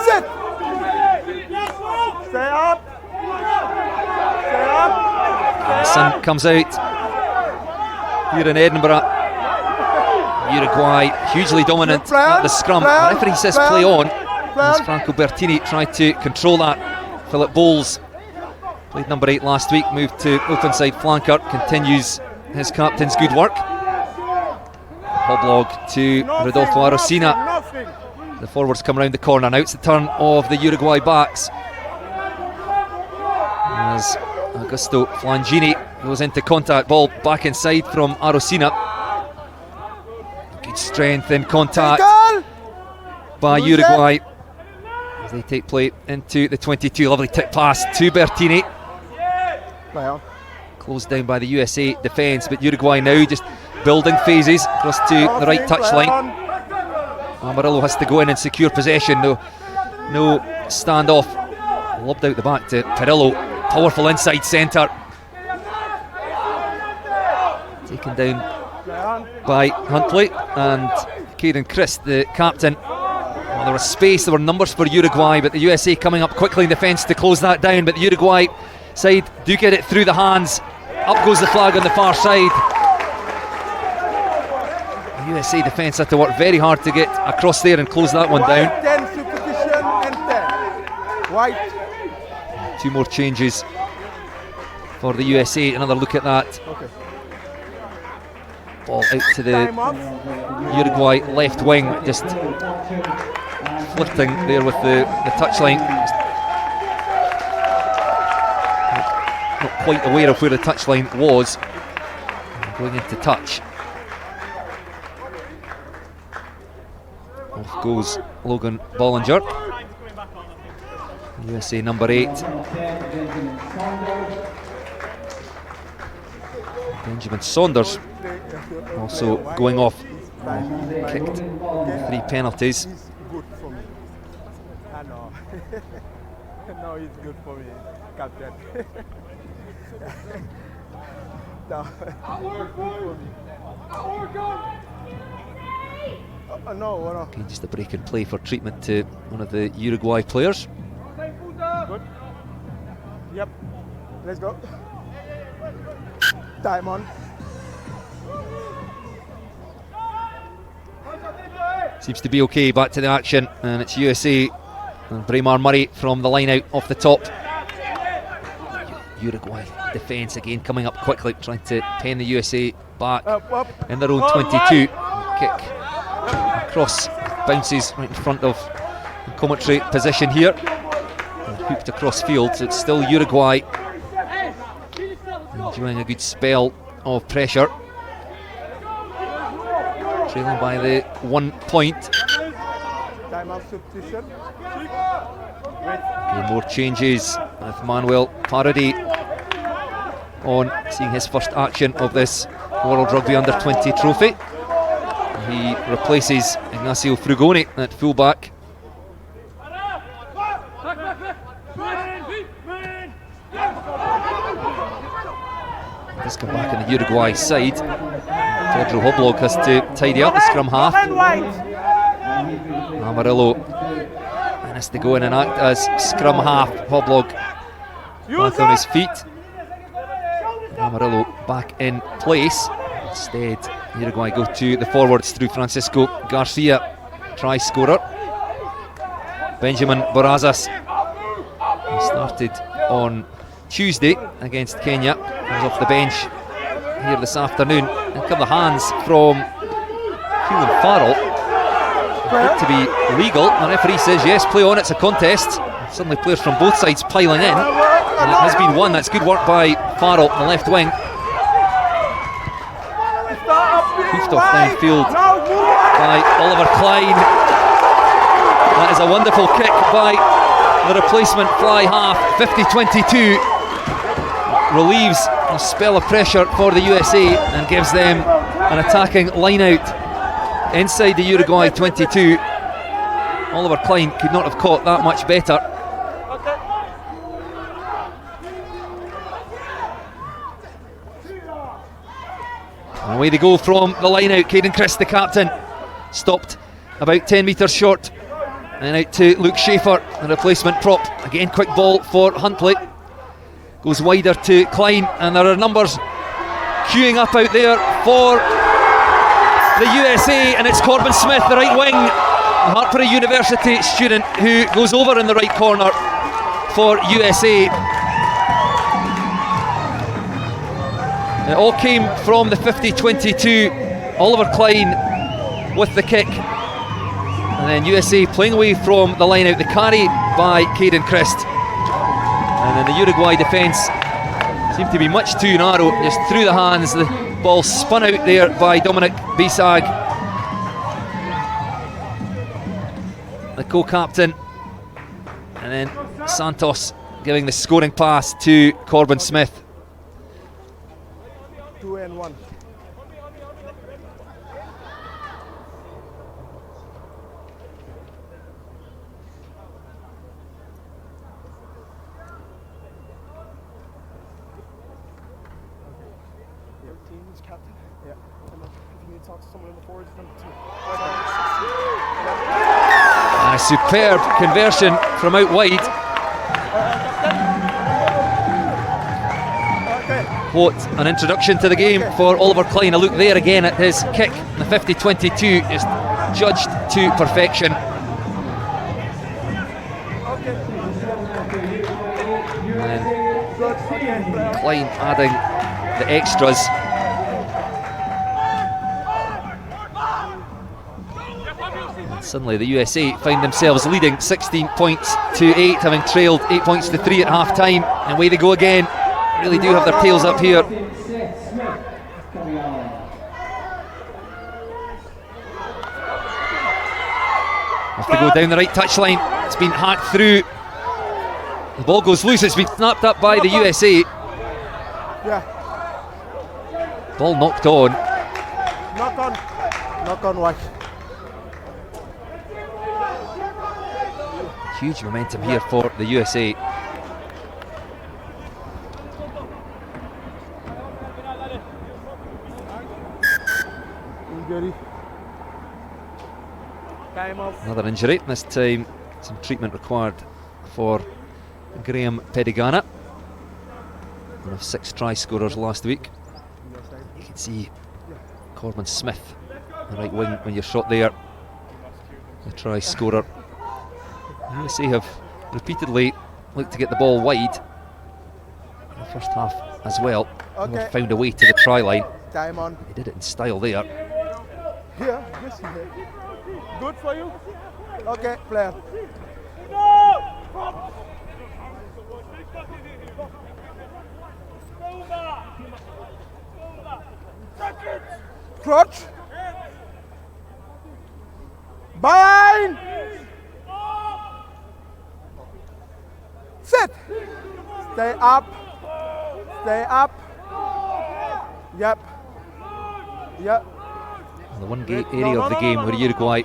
Sit. Stay up. Stay up. The sun comes out here in Edinburgh. Uruguay hugely dominant at the scrum. The referee says play on, as Franco Bertini tried to control that. Philip Bowles played number 8 last week, moved to open side flanker, continues his captain's good work. Hoblog to Rodolfo Arocena. The forwards come round the corner. Now it's the turn of the Uruguay backs, as Augusto Flangini goes into contact. Ball back inside from Arocena. Good strength in contact by Uruguay as they take play into the 22. Lovely tip pass to Bertini. Closed down by the USA defence, but Uruguay now just building phases across to the right touchline. Amarillo has to go in and secure possession. No standoff. Lobbed out the back to Perillo. Powerful inside centre. Taken down by Huntley and Caden Christ, the captain. Well, there was space, there were numbers for Uruguay, but the USA coming up quickly in defence to close that down. But the Uruguay side do get it through the hands. Up goes the flag on the far side. The USA defence had to work very hard to get across there and close that one down. 10 superstition and 10. White. 2 more changes for the USA. Another look at that. Okay. Ball out to the Uruguay left wing, just flirting there with the touchline. Not quite aware of where the touchline was. Going into touch. Off goes Logan Bollinger. USA number 8. Benjamin Saunders also going off. Kicked 3 penalties. He's good for me. I know. No, he's good for me, captain. No. No. Okay, just a break in play for treatment to one of the Uruguay players. Good. Yep. Let's go. Time on. Seems to be okay. Back to the action, and it's USA and Braemar Murray from the line out off the top. Uruguay defence again coming up quickly, trying to pen the USA back in their own 22. Kick across, bounces right in front of the commentary position here. And hooked across field, so it's still Uruguay enjoying a good spell of pressure. Trailing by the 1 point. Time of substitution. Okay, more changes with Manuel Parody on, seeing his first action of this World Rugby Under-20 trophy. He replaces Ignacio Frugoni at fullback. Let's come back on the Uruguay side. Pedro Hoblog has to tidy up the scrum half. Amarillo has to go in and act as scrum half. Hoblog back on his feet. Amarillo back in place. Instead, Uruguay go to the forwards through Francisco Garcia, try scorer. Benjamin Borazas, he started on Tuesday against Kenya, comes off the bench here this afternoon. And a couple of hands from Keelan Farrell. Looked to be legal. The referee says yes, play on, it's a contest. Suddenly players from both sides piling in. And it has been one. That's good work by Farrell on the left wing. Hoofed off downfield by Oliver Klein. That is a wonderful kick by the replacement fly half. 50-22 relieves a spell of pressure for the USA and gives them an attacking line out inside the Uruguay 22. Oliver Klein could not have caught that much better. And away they go from the line out. Caden Christ, the captain, stopped about 10 metres short. And out to Luke Schaefer, the replacement prop. Again, quick ball for Huntley. Goes wider to Klein, and there are numbers queuing up out there for the USA, and it's Corbin Smith, the right wing, the Hartpury University student, who goes over in the right corner for USA. It all came from the 50-22. Oliver Klein with the kick. And then USA playing away from the line out. The carry by Caden Christ. And then the Uruguay defence seemed to be much too narrow. Just through the hands. The ball spun out there by Dominic Bisag, the co-captain. And then Santos giving the scoring pass to Corbin Smith. 2 and 1. Captain. Yeah. And then if you need to talk to someone in the forwards, number 2. A superb conversion from out wide. What an introduction to the game for Oliver Klein. A look there again at his kick. The 50-22 is judged to perfection. And Klein adding the extras. And suddenly the USA find themselves leading 16 points to 8, having trailed 8 points to 3 at half time. And away they go again. Really do have their tails up here. Have to go down the right touchline. It's been hacked through. The ball goes loose. It's been snapped up by the USA. Yeah. Ball knocked on. Knock on. Knock on white. Huge momentum here for the USA. Injury. Time off. Another injury. This time some treatment required for Graham Pedigana, one of 6 try scorers last week. You can see Corbin Smith, the right wing, when you're shot there, the try scorer. The USA have repeatedly looked to get the ball wide in the first half as well. And have found a way to the try line. Time on. They did it in style there. Here, yes, you did. Good for you. Okay, player. Crotch. Bind. Sit. Stay up. Stay up. Yep. Yep. The one area of the game where Uruguay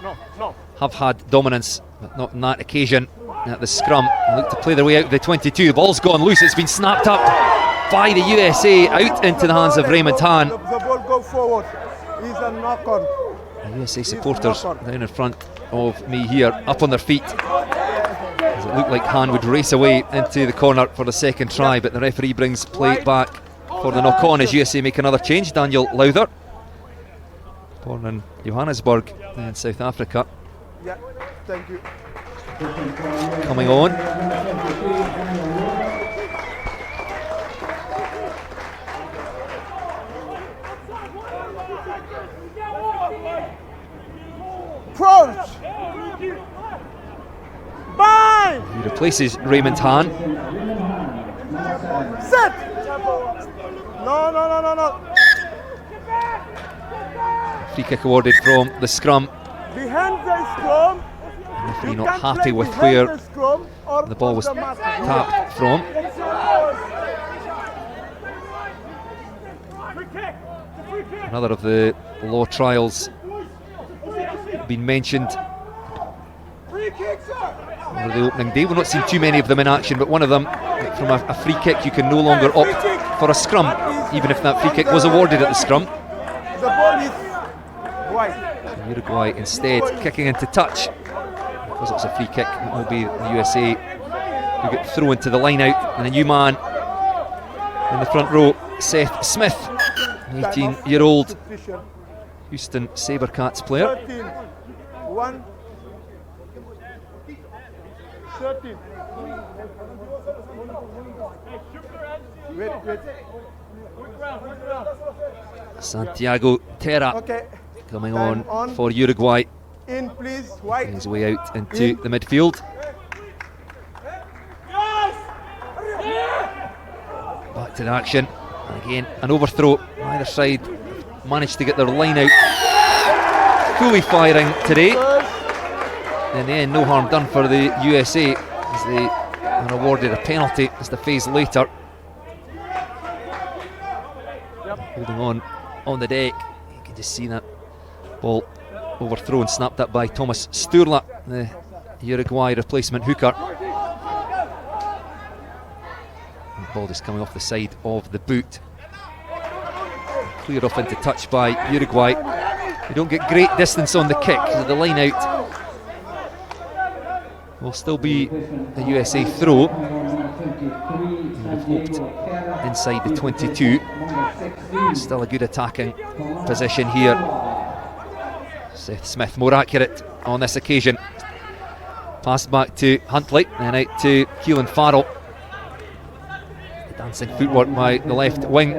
have had dominance, but not on that occasion at the scrum. They look to play their way out of the 22. The ball's gone loose. It's been snapped up by the USA, out into the hands of Raymond Hahn. The ball go forward. He's a knock-on. The USA supporters down in front of me here, up on their feet. As it looked like Hahn would race away into the corner for the second try, but the referee brings play back for the knock-on as USA make another change. Daniel Lowther, born in Johannesburg in South Africa, Yeah, thank you. coming on. Crouch! Bind! He replaces Raymond Hahn. Sit! No. Free kick awarded from the scrum. Behind the scrum. Referee You not can't happy play with behind where the scrum or the ball on was the mat. tapped from. Another of the law trials been mentioned over the opening day. We've not seen too many of them in action, but one of them, from a free kick, you can no longer opt for a scrum, even if that free kick was awarded at the scrum. The ball is wide. Uruguay instead kicking into touch. Because it's a free kick, it will be the USA who get thrown to the line out, and a new man in the front row, Seth Smith, 18-year-old Houston Sabercats player. 13. 1. 13. Wait. Santiago Terra Okay. coming Time on for Uruguay. In, please. Wide. His way out into the midfield. Back to the action. And again, an overthrow. Either side managed to get their line out. Fully firing today. In the end, no harm done for the USA as they are awarded a penalty just a phase later. Holding on the deck. You can just see that ball overthrown, snapped up by Thomas Sturla, the Uruguay replacement hooker. And the ball just coming off the side of the boot. Cleared off into touch by Uruguay. They don't get great distance on the kick, so the line out will still be the USA throw. You'd have hoped inside the 22. Still a good attacking position here. Seth Smith more accurate on this occasion. Pass back to Huntley and out to Keelan Farrell. Dancing footwork by the left wing.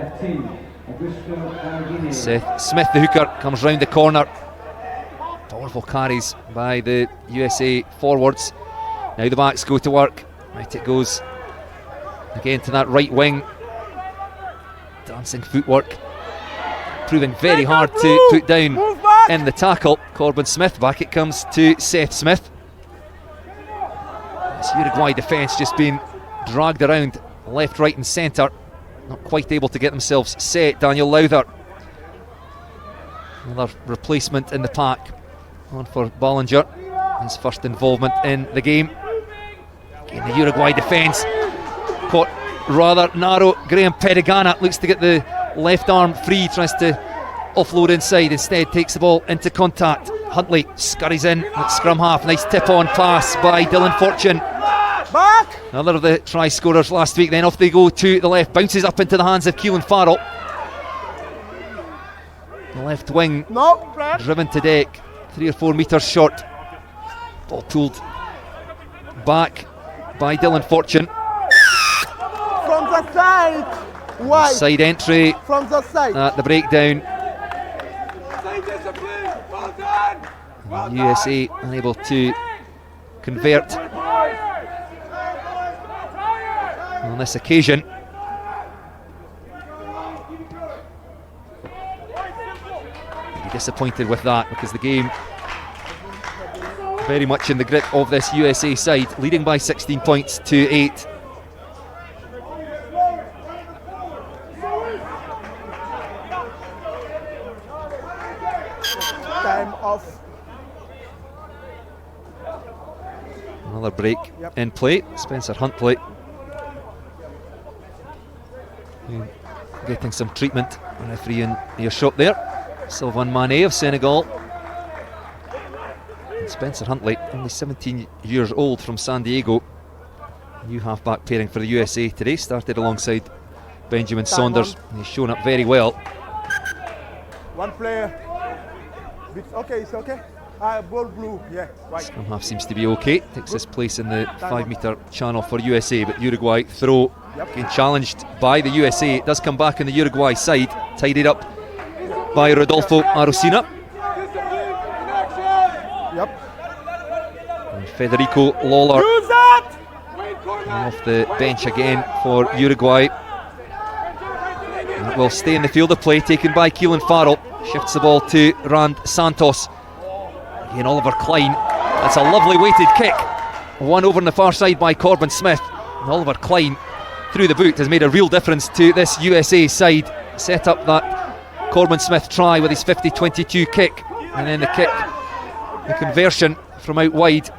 Seth Smith, the hooker, comes round the corner. Powerful carries by the USA forwards. Now the backs go to work. Right it goes again to that right wing. Dancing footwork, proving very hard to put down in the tackle. Corbin Smith, back it comes to Seth Smith. This Uruguay defence just being dragged around left, right and centre. Not quite able to get themselves set. Daniel Lowther, another replacement in the pack, on for Ballinger, his first involvement in the game. Again, the Uruguay defence caught rather narrow. Graham Pedigana looks to get the left arm free, tries to offload inside, instead takes the ball into contact. Huntley scurries in at scrum half. Nice tip on pass by Dylan Fortune. Back! Another of the try scorers last week. Then off they go to the left, bounces up into the hands of Keelan Farrell. The left wing driven to deck, 3 or 4 metres short. Ball pulled back by Dylan Fortune. From the side! Wide! Side entry From the side! at the breakdown. USA unable to convert on this occasion. Be disappointed with that, because the game very much in the grip of this USA side, leading by 16 points to 8. Time off. Another break in play. Spencer Huntley Getting some treatment. Referee in earshot there. Sylvain Mané of Senegal. And Spencer Huntley, only 17 years old, from San Diego. New half-back pairing for the USA today. Started alongside Benjamin Saunders. He's shown up very well. One player. It's okay, it's okay. Ball blue, yeah, right. Scrum half seems to be okay. Takes his place in the 5-metre channel for USA, but Uruguay throw getting challenged by the USA. It does come back on the Uruguay side. Tidied up by Rodolfo Arocena. Yep. And Federico Lawler off the bench again for Uruguay. And it will stay in the field of play, taken by Keelan Farrell. Shifts the ball to Rand Santos. Again, Oliver Klein. That's a lovely weighted kick. One over on the far side by Corbin Smith. And Oliver Klein, through the boot, has made a real difference to this USA side. Set up that Corbin Smith try with his 50-22 kick. And then the kick, the conversion from out wide.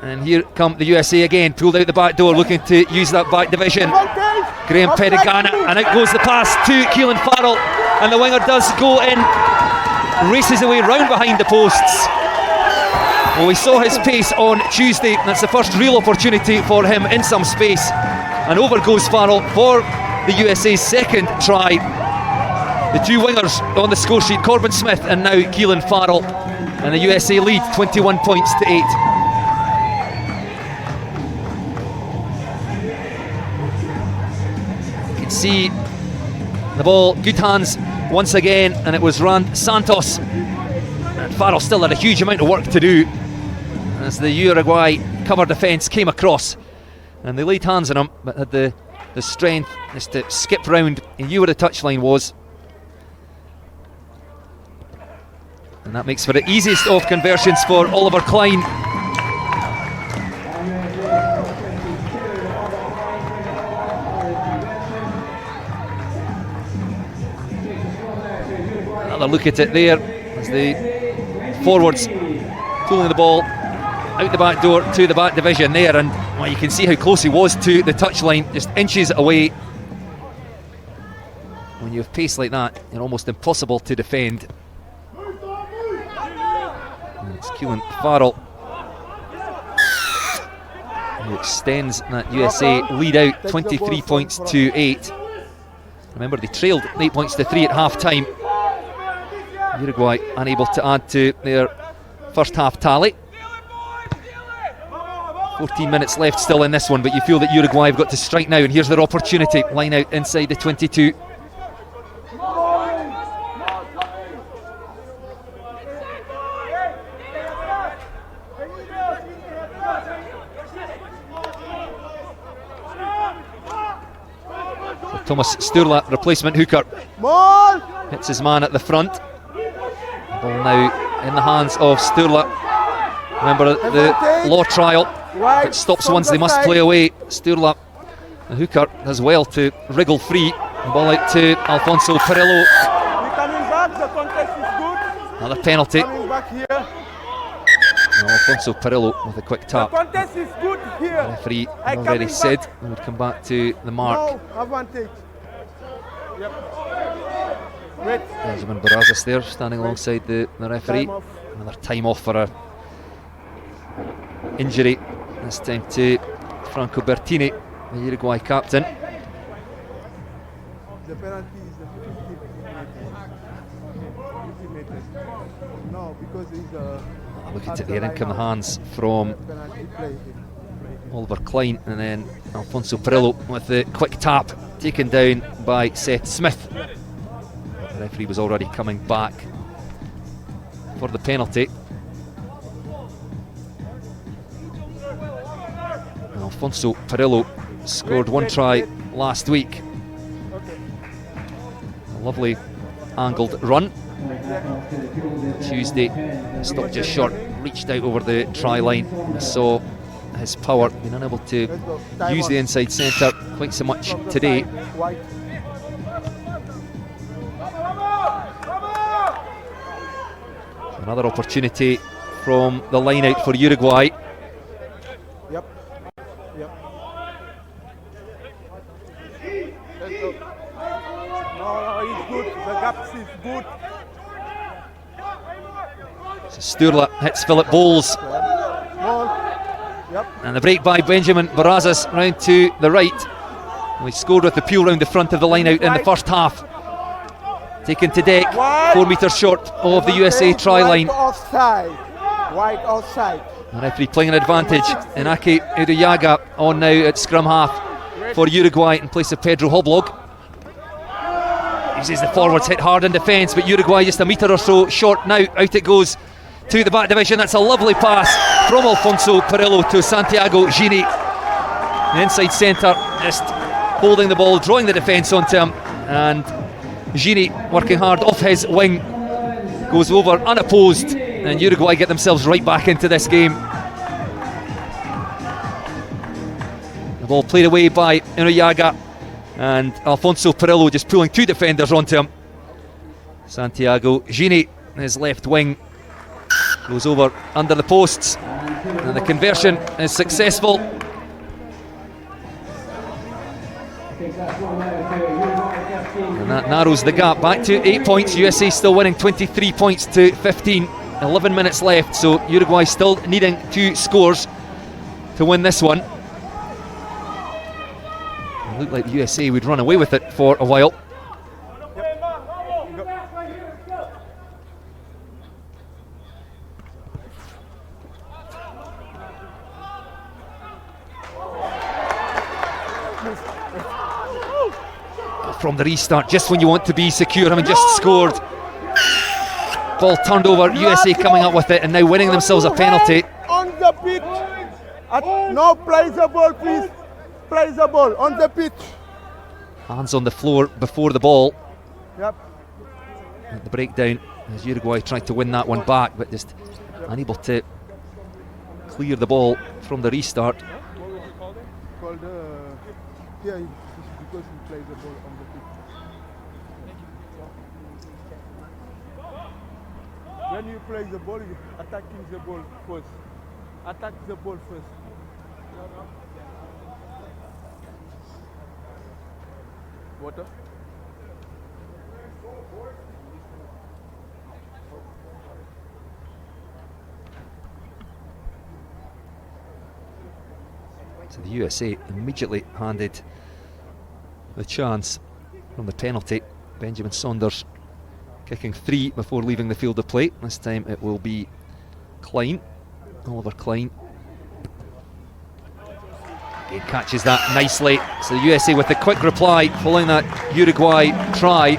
And here come the USA again, pulled out the back door, looking to use that back division. Graham Pedigana, and out goes the pass to Keelan Farrell. And the winger does go in, races away round behind the posts. Well, we saw his pace on Tuesday. That's the first real opportunity for him in some space. And over goes Farrell for the USA's second try. The two wingers on the score sheet, Corbin Smith and now Keelan Farrell. And the USA lead 21 points to 8. You can see the ball, good hands once again, and it was Rand Santos. And Farrell still had a huge amount of work to do as the Uruguay cover defence came across, and they laid hands on him, but had the strength just to skip round. He knew where the touchline was, and that makes for the easiest of conversions for Oliver Klein. Another look at it there as the forwards pulling the ball out the back door to the back division there, and well, you can see how close he was to the touchline, just inches away. When you have pace like that, you're almost impossible to defend. And it's Keelan Farrell who extends that USA lead out 23 points to 8. Remember, they trailed 8 points to 3 at half time. Uruguay unable to add to their first half tally. 14 minutes left still in this one, but you feel that Uruguay have got to strike now, and here's their opportunity. Line out inside the 22. So Thomas Sturla, replacement hooker, hits his man at the front. The ball now in the hands of Sturla. Remember the law trial. If it stops once, they must play away. Sturla, the hooker, does well to wriggle free. The ball out to Alfonso Perillo. Another penalty. Now Alfonso Perillo with a quick tap. The referee had already said he would come back to the mark. Benjamin Barrazas there, standing alongside the referee. Another time off for a injury, this time to Franco Bertini, the Uruguay captain. The penalty is the 50 meters. No, because he's Look at it there, in come the hands from Oliver Klein, and then Alfonso Perillo with the quick tap, taken down by Seth Smith. The referee was already coming back for the penalty. Alfonso Perillo scored one try last week. A lovely angled run. Tuesday, stopped just short, reached out over the try line. We saw his power, been unable to use the inside centre quite so much today. Another opportunity from the line out for Uruguay. good. So Sturla hits Philip Bowles. Ball. Yep. And the break by Benjamin Barazas round to the right. We scored with the peel round the front of the line out in the first half. Taken to deck, 4 metres short of the USA try line. Offside. White offside. The referee playing an advantage. Inaki Uruyaga on now at scrum half for Uruguay in place of Pedro Hoblog. He says the forwards hit hard in defence, but Uruguay just a metre or so short now. Out it goes to the back division. That's a lovely pass from Alfonso Perillo to Santiago Gini. The inside centre just holding the ball, drawing the defence onto him, and Gini working hard off his wing goes over unopposed, and Uruguay get themselves right back into this game. The ball played away by Uruyaga, and Alfonso Perillo just pulling 2 defenders onto him. Santiago Gini, his left wing, goes over under the posts, and the conversion is successful. And that narrows the gap back to 8 points. USA still winning 23 points to 15. 11 minutes left, so Uruguay still needing 2 scores to win this one. It looked like the USA would run away with it for a while. From the restart, just when you want to be secure, I mean, just scored. Ball turned over, USA coming up with it and now winning themselves a penalty. On the pitch. No, play the ball, please. Play the ball on the pitch. Hands on the floor before the ball. Yep. The breakdown as Uruguay tried to win that one back, but just unable to clear the ball from the restart. Called, yeah, because he plays the ball on the pitch. When you play the ball, you attacking the ball first. Attack the ball first. Water. So the USA immediately handed the chance from the penalty. Benjamin Saunders kicking 3 before leaving the field of play. This time it will be Klein, Oliver Klein. Again catches that nicely. So the USA with the quick reply following that Uruguay try.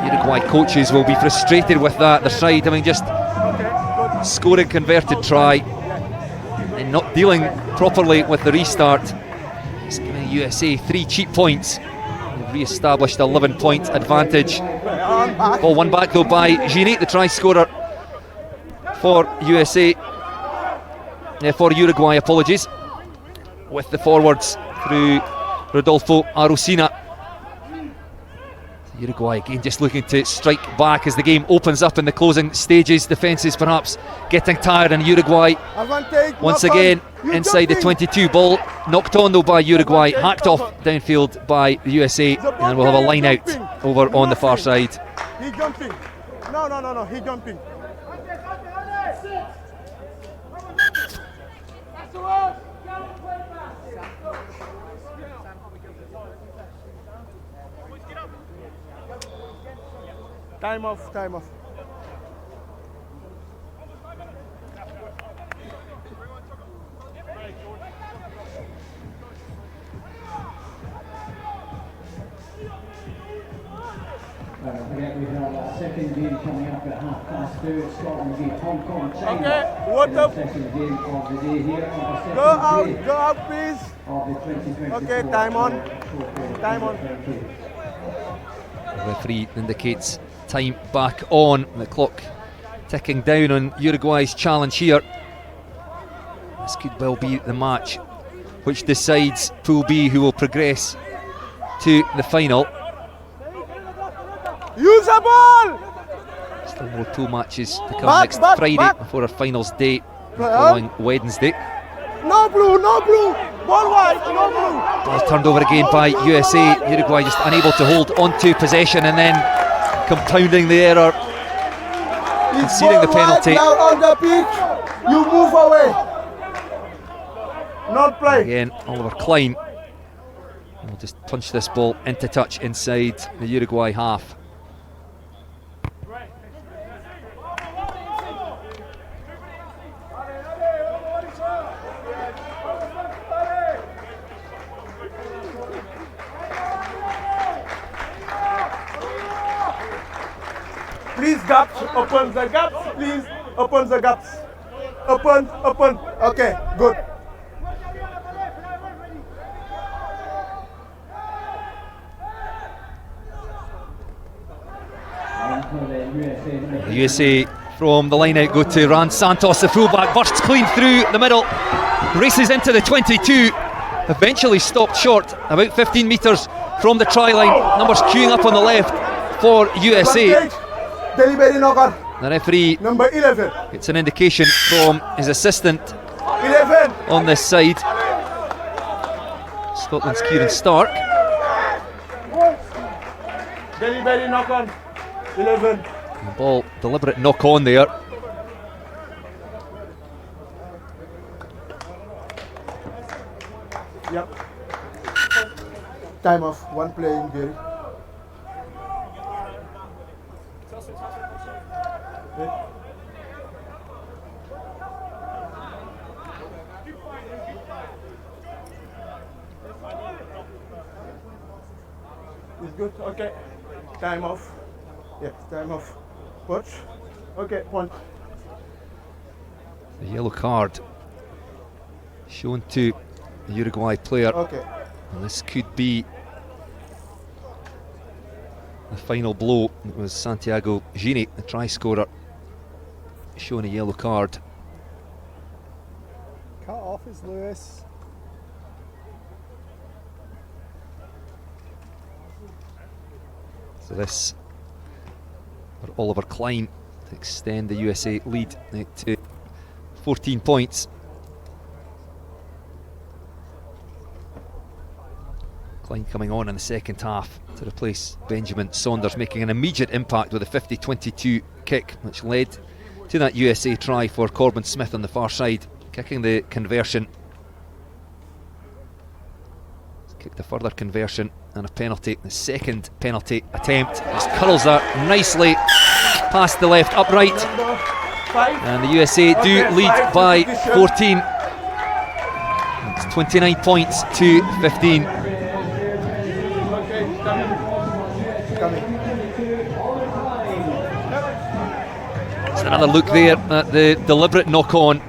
Uruguay coaches will be frustrated with that. Their side having just scored a converted try and not dealing properly with the restart. It's giving USA 3 cheap points. They've re-established a 11-point advantage. Ball won back though by Gini, the try scorer for USA, for Uruguay, apologies, with the forwards through Rodolfo Arocena. Uruguay again just looking to strike back as the game opens up in the closing stages. Defences perhaps getting tired, and Uruguay once again inside the 22. Ball knocked on though by Uruguay, hacked off downfield by the USA, and we'll have a line out over on the far side. He jumping. No, he jumping. Time off. Forget we have that second game coming up at 2:30. It's Scotland v Hong Kong, China. Okay, what up? Second game of the day here on the second Go out, please. of the 2024. Okay, time on. The referee indicates time back on. The clock ticking down on Uruguay's challenge here. This could well be the match which decides Pool B who will progress to the final. Use the ball! Still more pool matches to come next Friday before our finals date the following Wednesday. No blue! Ball wide, no blue. Ball turned over again by USA. Uruguay just unable to hold onto possession and then compounding the error, conceding the penalty. Now on the pitch, you move away. Not play. Again, Oliver Klein will just punch this ball into touch inside the Uruguay half. Please gaps, open the gaps, please. Open the gaps. Open. Okay, good. The USA from the line out go to Rand Santos, the fullback, bursts clean through the middle, races into the 22, eventually stopped short, about 15 metres from the try line. Numbers queuing up on the left for USA. Delivery knocker. The referee Number 11. gets an indication from his assistant 11. on this side. Scotland's Kieran Stark. Delivery knock on. 11. The ball, deliberate knock on there. Yep. Time off. One play in Gary. It's good. Okay. Time off. Yes, time off. Watch. Okay, one. The yellow card shown to the Uruguay player. Okay. And this could be the final blow. It was Santiago Gini, the try scorer, shown a yellow card. Cut off is Lewis. So this for Oliver Klein to extend the USA lead to 14 points. Klein coming on in the second half to replace Benjamin Saunders, making an immediate impact with a 50-22 kick, which led to that USA try for Corbin Smith on the far side, kicking the conversion. Kicked a further conversion and a penalty. The second penalty attempt just curls that nicely past the left upright, and the USA do lead by 14. It's 29 points to 15. It's another look there at the deliberate knock on,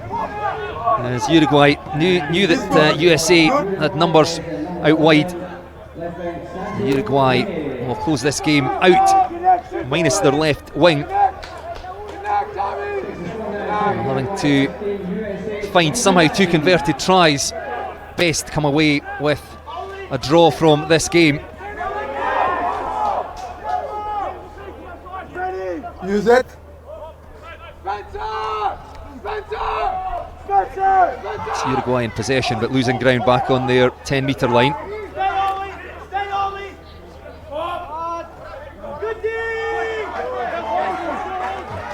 as Uruguay knew that USA had numbers out wide. Uruguay will close this game out, minus their left wing, having to find somehow two converted tries. Best come away with a draw from this game. Use it. It's Uruguay in possession, but losing ground back on their 10-metre line.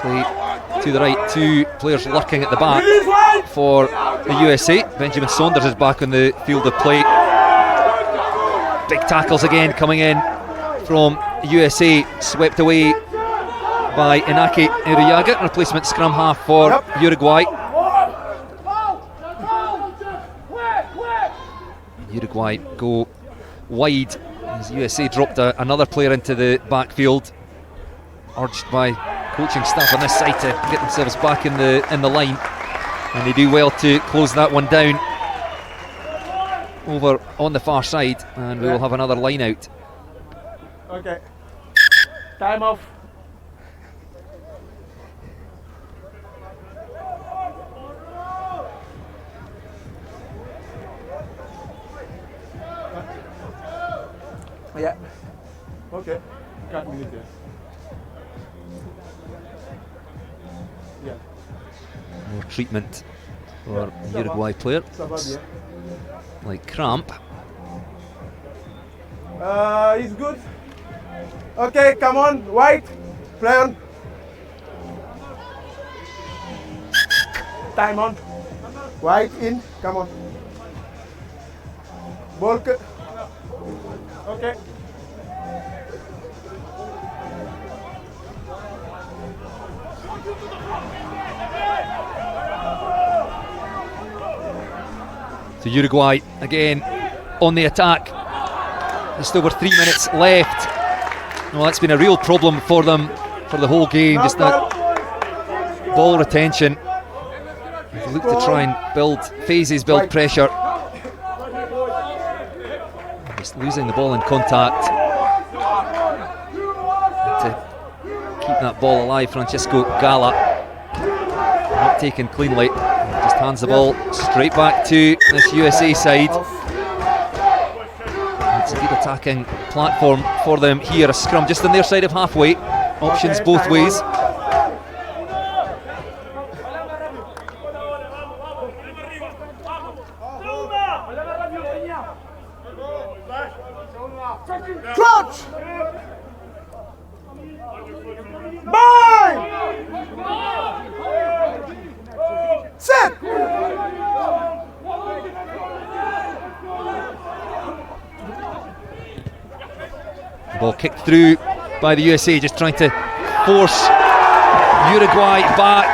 Play to the right, two players lurking at the back for the USA. Benjamin Saunders is back on the field of play. Big tackles again coming in from USA, swept away by Inaki Iriaga, replacement scrum half for Uruguay. Uruguay go wide as USA dropped another player into the backfield, urged by coaching staff on this side to get themselves back in the line, and they do well to close that one down over on the far side, and we will have another line out. Okay. Time off. Yeah. Okay. 4 minutes. Yeah. More treatment for the Uruguay player. It's like cramp. He's good. Okay, come on, white. Play on. Time on. White in, come on. Ball. Okay. So Uruguay again on the attack. Just over 3 minutes left. Well, that's been a real problem for them for the whole game. Just that ball retention. They look to try and build phases, build pressure. Just losing the ball in contact. To keep that ball alive, Francisco Gala. Not taken cleanly. Just hands the ball straight back to this USA side. It's a good attacking platform for them here. A scrum just on their side of halfway. Options both ways. Crouch! Bind! Set! Ball kicked through by the USA, just trying to force Uruguay back.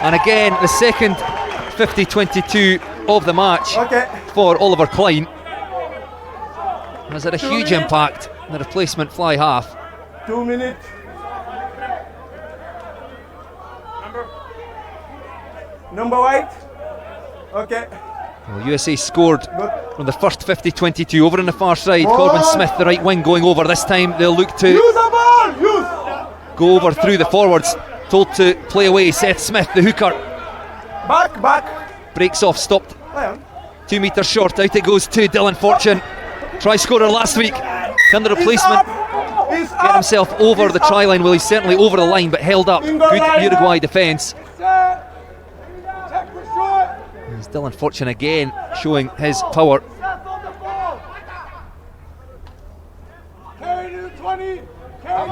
And again, the second 50-22 of the match for Oliver Klein has had a huge impact on the replacement fly half. 2 minutes. Number white. Okay. Well, USA scored from the first 50-22 over on the far side. Corbin Smith, the right wing, going over. This time they'll look to go over through the forwards. Told to play away. Seth Smith, the hooker. Back. Breaks off, stopped 2 metres short. Out it goes to Dylan Fortune. Try scorer last week. Can the replacement get himself over the try line? Well, he's certainly over the line, but held up. Good Uruguay defence. There's Dylan Fortune again showing his power.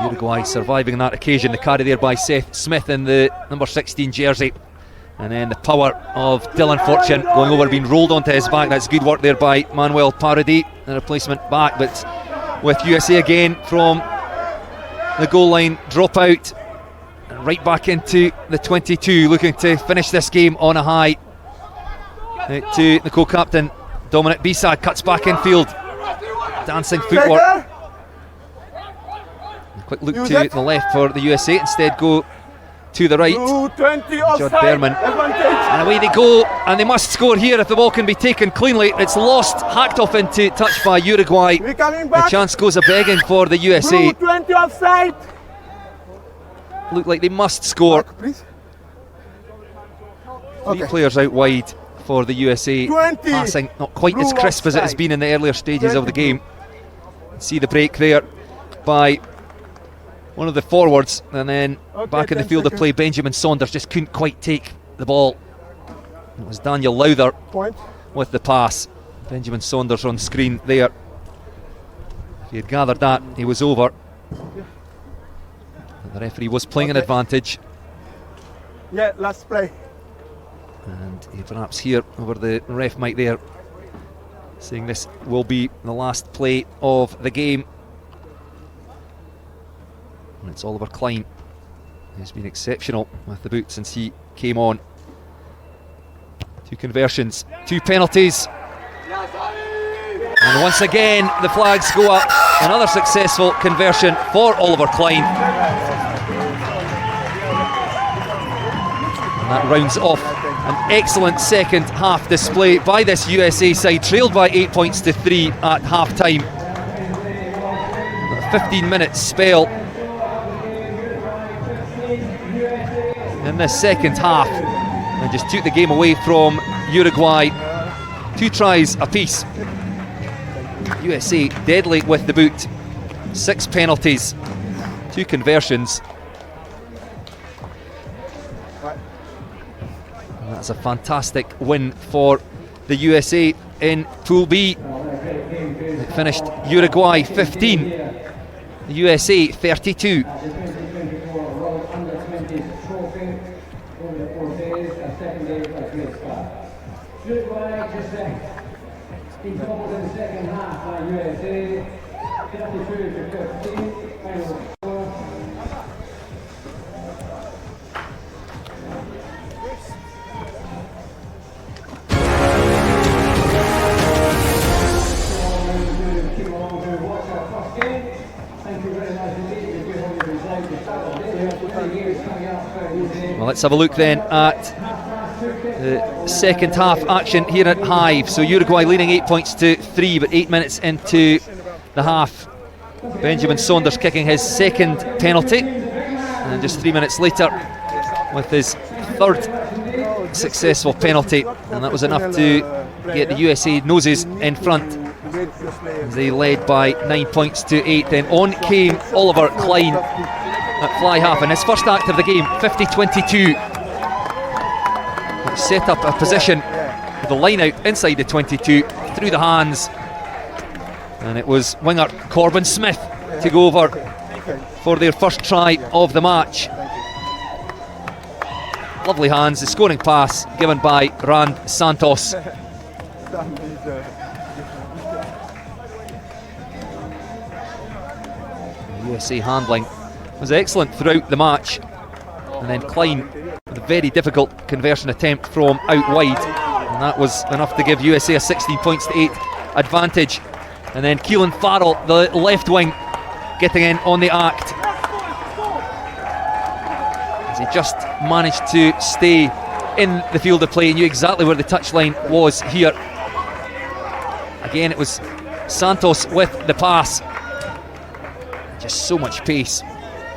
Uruguay surviving that occasion. The carry there by Seth Smith in the number 16 jersey. And then the power of Dylan Fortune going over, being rolled onto his back. That's good work there by Manuel Paradis. The replacement back, but with USA again from the goal line, drop out and right back into the 22, looking to finish this game on a high. Out to the co-captain Dominic Bisag, cuts back infield, dancing footwork. A quick look to the left for the USA, instead go to the right. Judd Berman, and away they go, and they must score here if the ball can be taken cleanly. It's lost, hacked off into touch by Uruguay. The chance goes a begging for the USA. 20 offside. Look like they must score. Three players out wide for the USA. 20. Passing not quite as crisp as it has been in the earlier stages of the game. See the break there by one of the forwards, and then back in the field of play, Benjamin Saunders just couldn't quite take the ball. It was Daniel Lowther with the pass. Benjamin Saunders on screen there. If he had gathered that, he was over. The referee was playing an advantage. Yeah, last play. And he perhaps here over the ref mic there, saying this will be the last play of the game. And it's Oliver Klein, who's been exceptional with the boot since he came on. 2 conversions, 2 penalties. And once again, the flags go up. Another successful conversion for Oliver Klein. And that rounds off an excellent second half display by this USA side, trailed by 8 points to 3 at half time. A 15-minute spell in the second half, and just took the game away from Uruguay. 2 tries apiece. USA deadly with the boot. 6 penalties, 2 conversions. That's a fantastic win for the USA in Pool B. It finished Uruguay 15, the USA 32. Uruguay just been troubled in the second half by USA, 32-15, final score. Thank you very much indeed. Well, let's have a look then at the second half action here at Hive. So Uruguay leading 8 points to 3, but 8 minutes into the half, Benjamin Saunders kicking his second penalty, and just 3 minutes later with his third successful penalty, and that was enough to get the USA noses in front. They led by 9 points to 8. Then on came Oliver Klein at fly half in his first act of the game, 50-22. Set up a position with the line out inside the 22, through the hands, and it was winger Corbin Smith to go over for their first try of the match. Lovely hands, the scoring pass given by Rand Santos. USA handling was excellent throughout the match, and then Klein with a very difficult conversion attempt from out wide, and that was enough to give USA a 16 points to 8 advantage. And then Keelan Farrell, the left wing, getting in on the act, as he just managed to stay in the field of play, knew exactly where the touchline was here. Again, it was Santos with the pass. Just so much pace.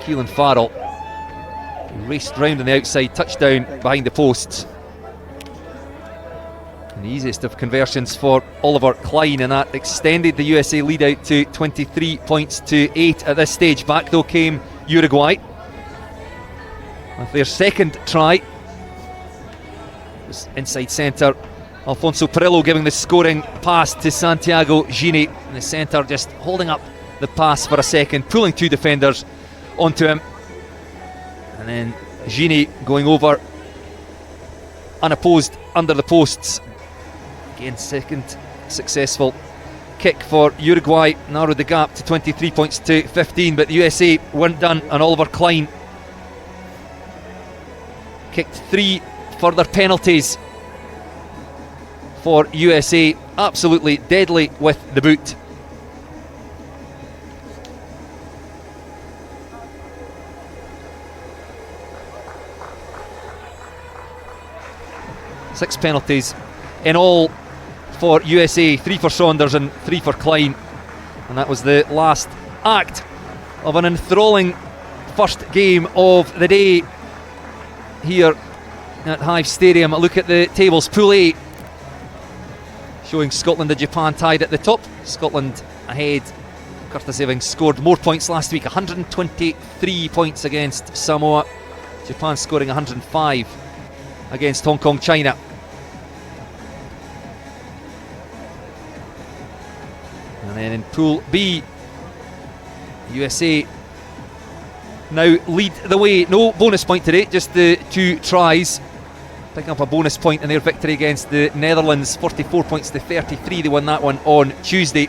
Keelan Farrell raced round on the outside, touchdown behind the posts. And the easiest of conversions for Oliver Klein, and that extended the USA lead out to 23 points to 8 at this stage. Back though came Uruguay with their second try. It was inside centre, Alfonso Perillo giving the scoring pass to Santiago Gini, and the centre just holding up the pass for a second, pulling two defenders onto him, and then Gini going over unopposed under the posts. Again, second successful kick for Uruguay, narrowed the gap to 23 points to 15, but the USA weren't done, and Oliver Klein kicked 3 further penalties for USA, absolutely deadly with the boot. Six penalties in all for USA, 3 for Saunders and 3 for Klein, and that was the last act of an enthralling first game of the day here at Hive Stadium. A look at the tables. Pool A showing Scotland and Japan tied at the top. Scotland ahead, courtesy of having scored more points last week, 123 points against Samoa. Japan scoring 105 against Hong Kong, China. And then in Pool B, USA now lead the way. No bonus point today, just the 2 tries. Picking up a bonus point in their victory against the Netherlands, 44 points to 33. They won that one on Tuesday.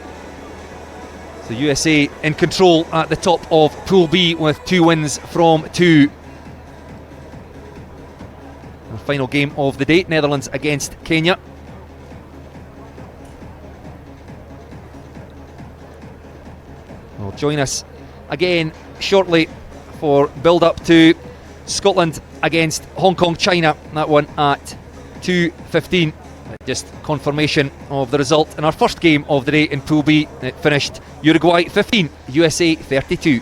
So USA in control at the top of Pool B with 2 wins from 2. The final game of the day, Netherlands against Kenya. Well, join us again shortly for build-up to Scotland against Hong Kong, China. That one at 2:15. Just confirmation of the result in our first game of the day in Pool B. It finished Uruguay 15, USA 32.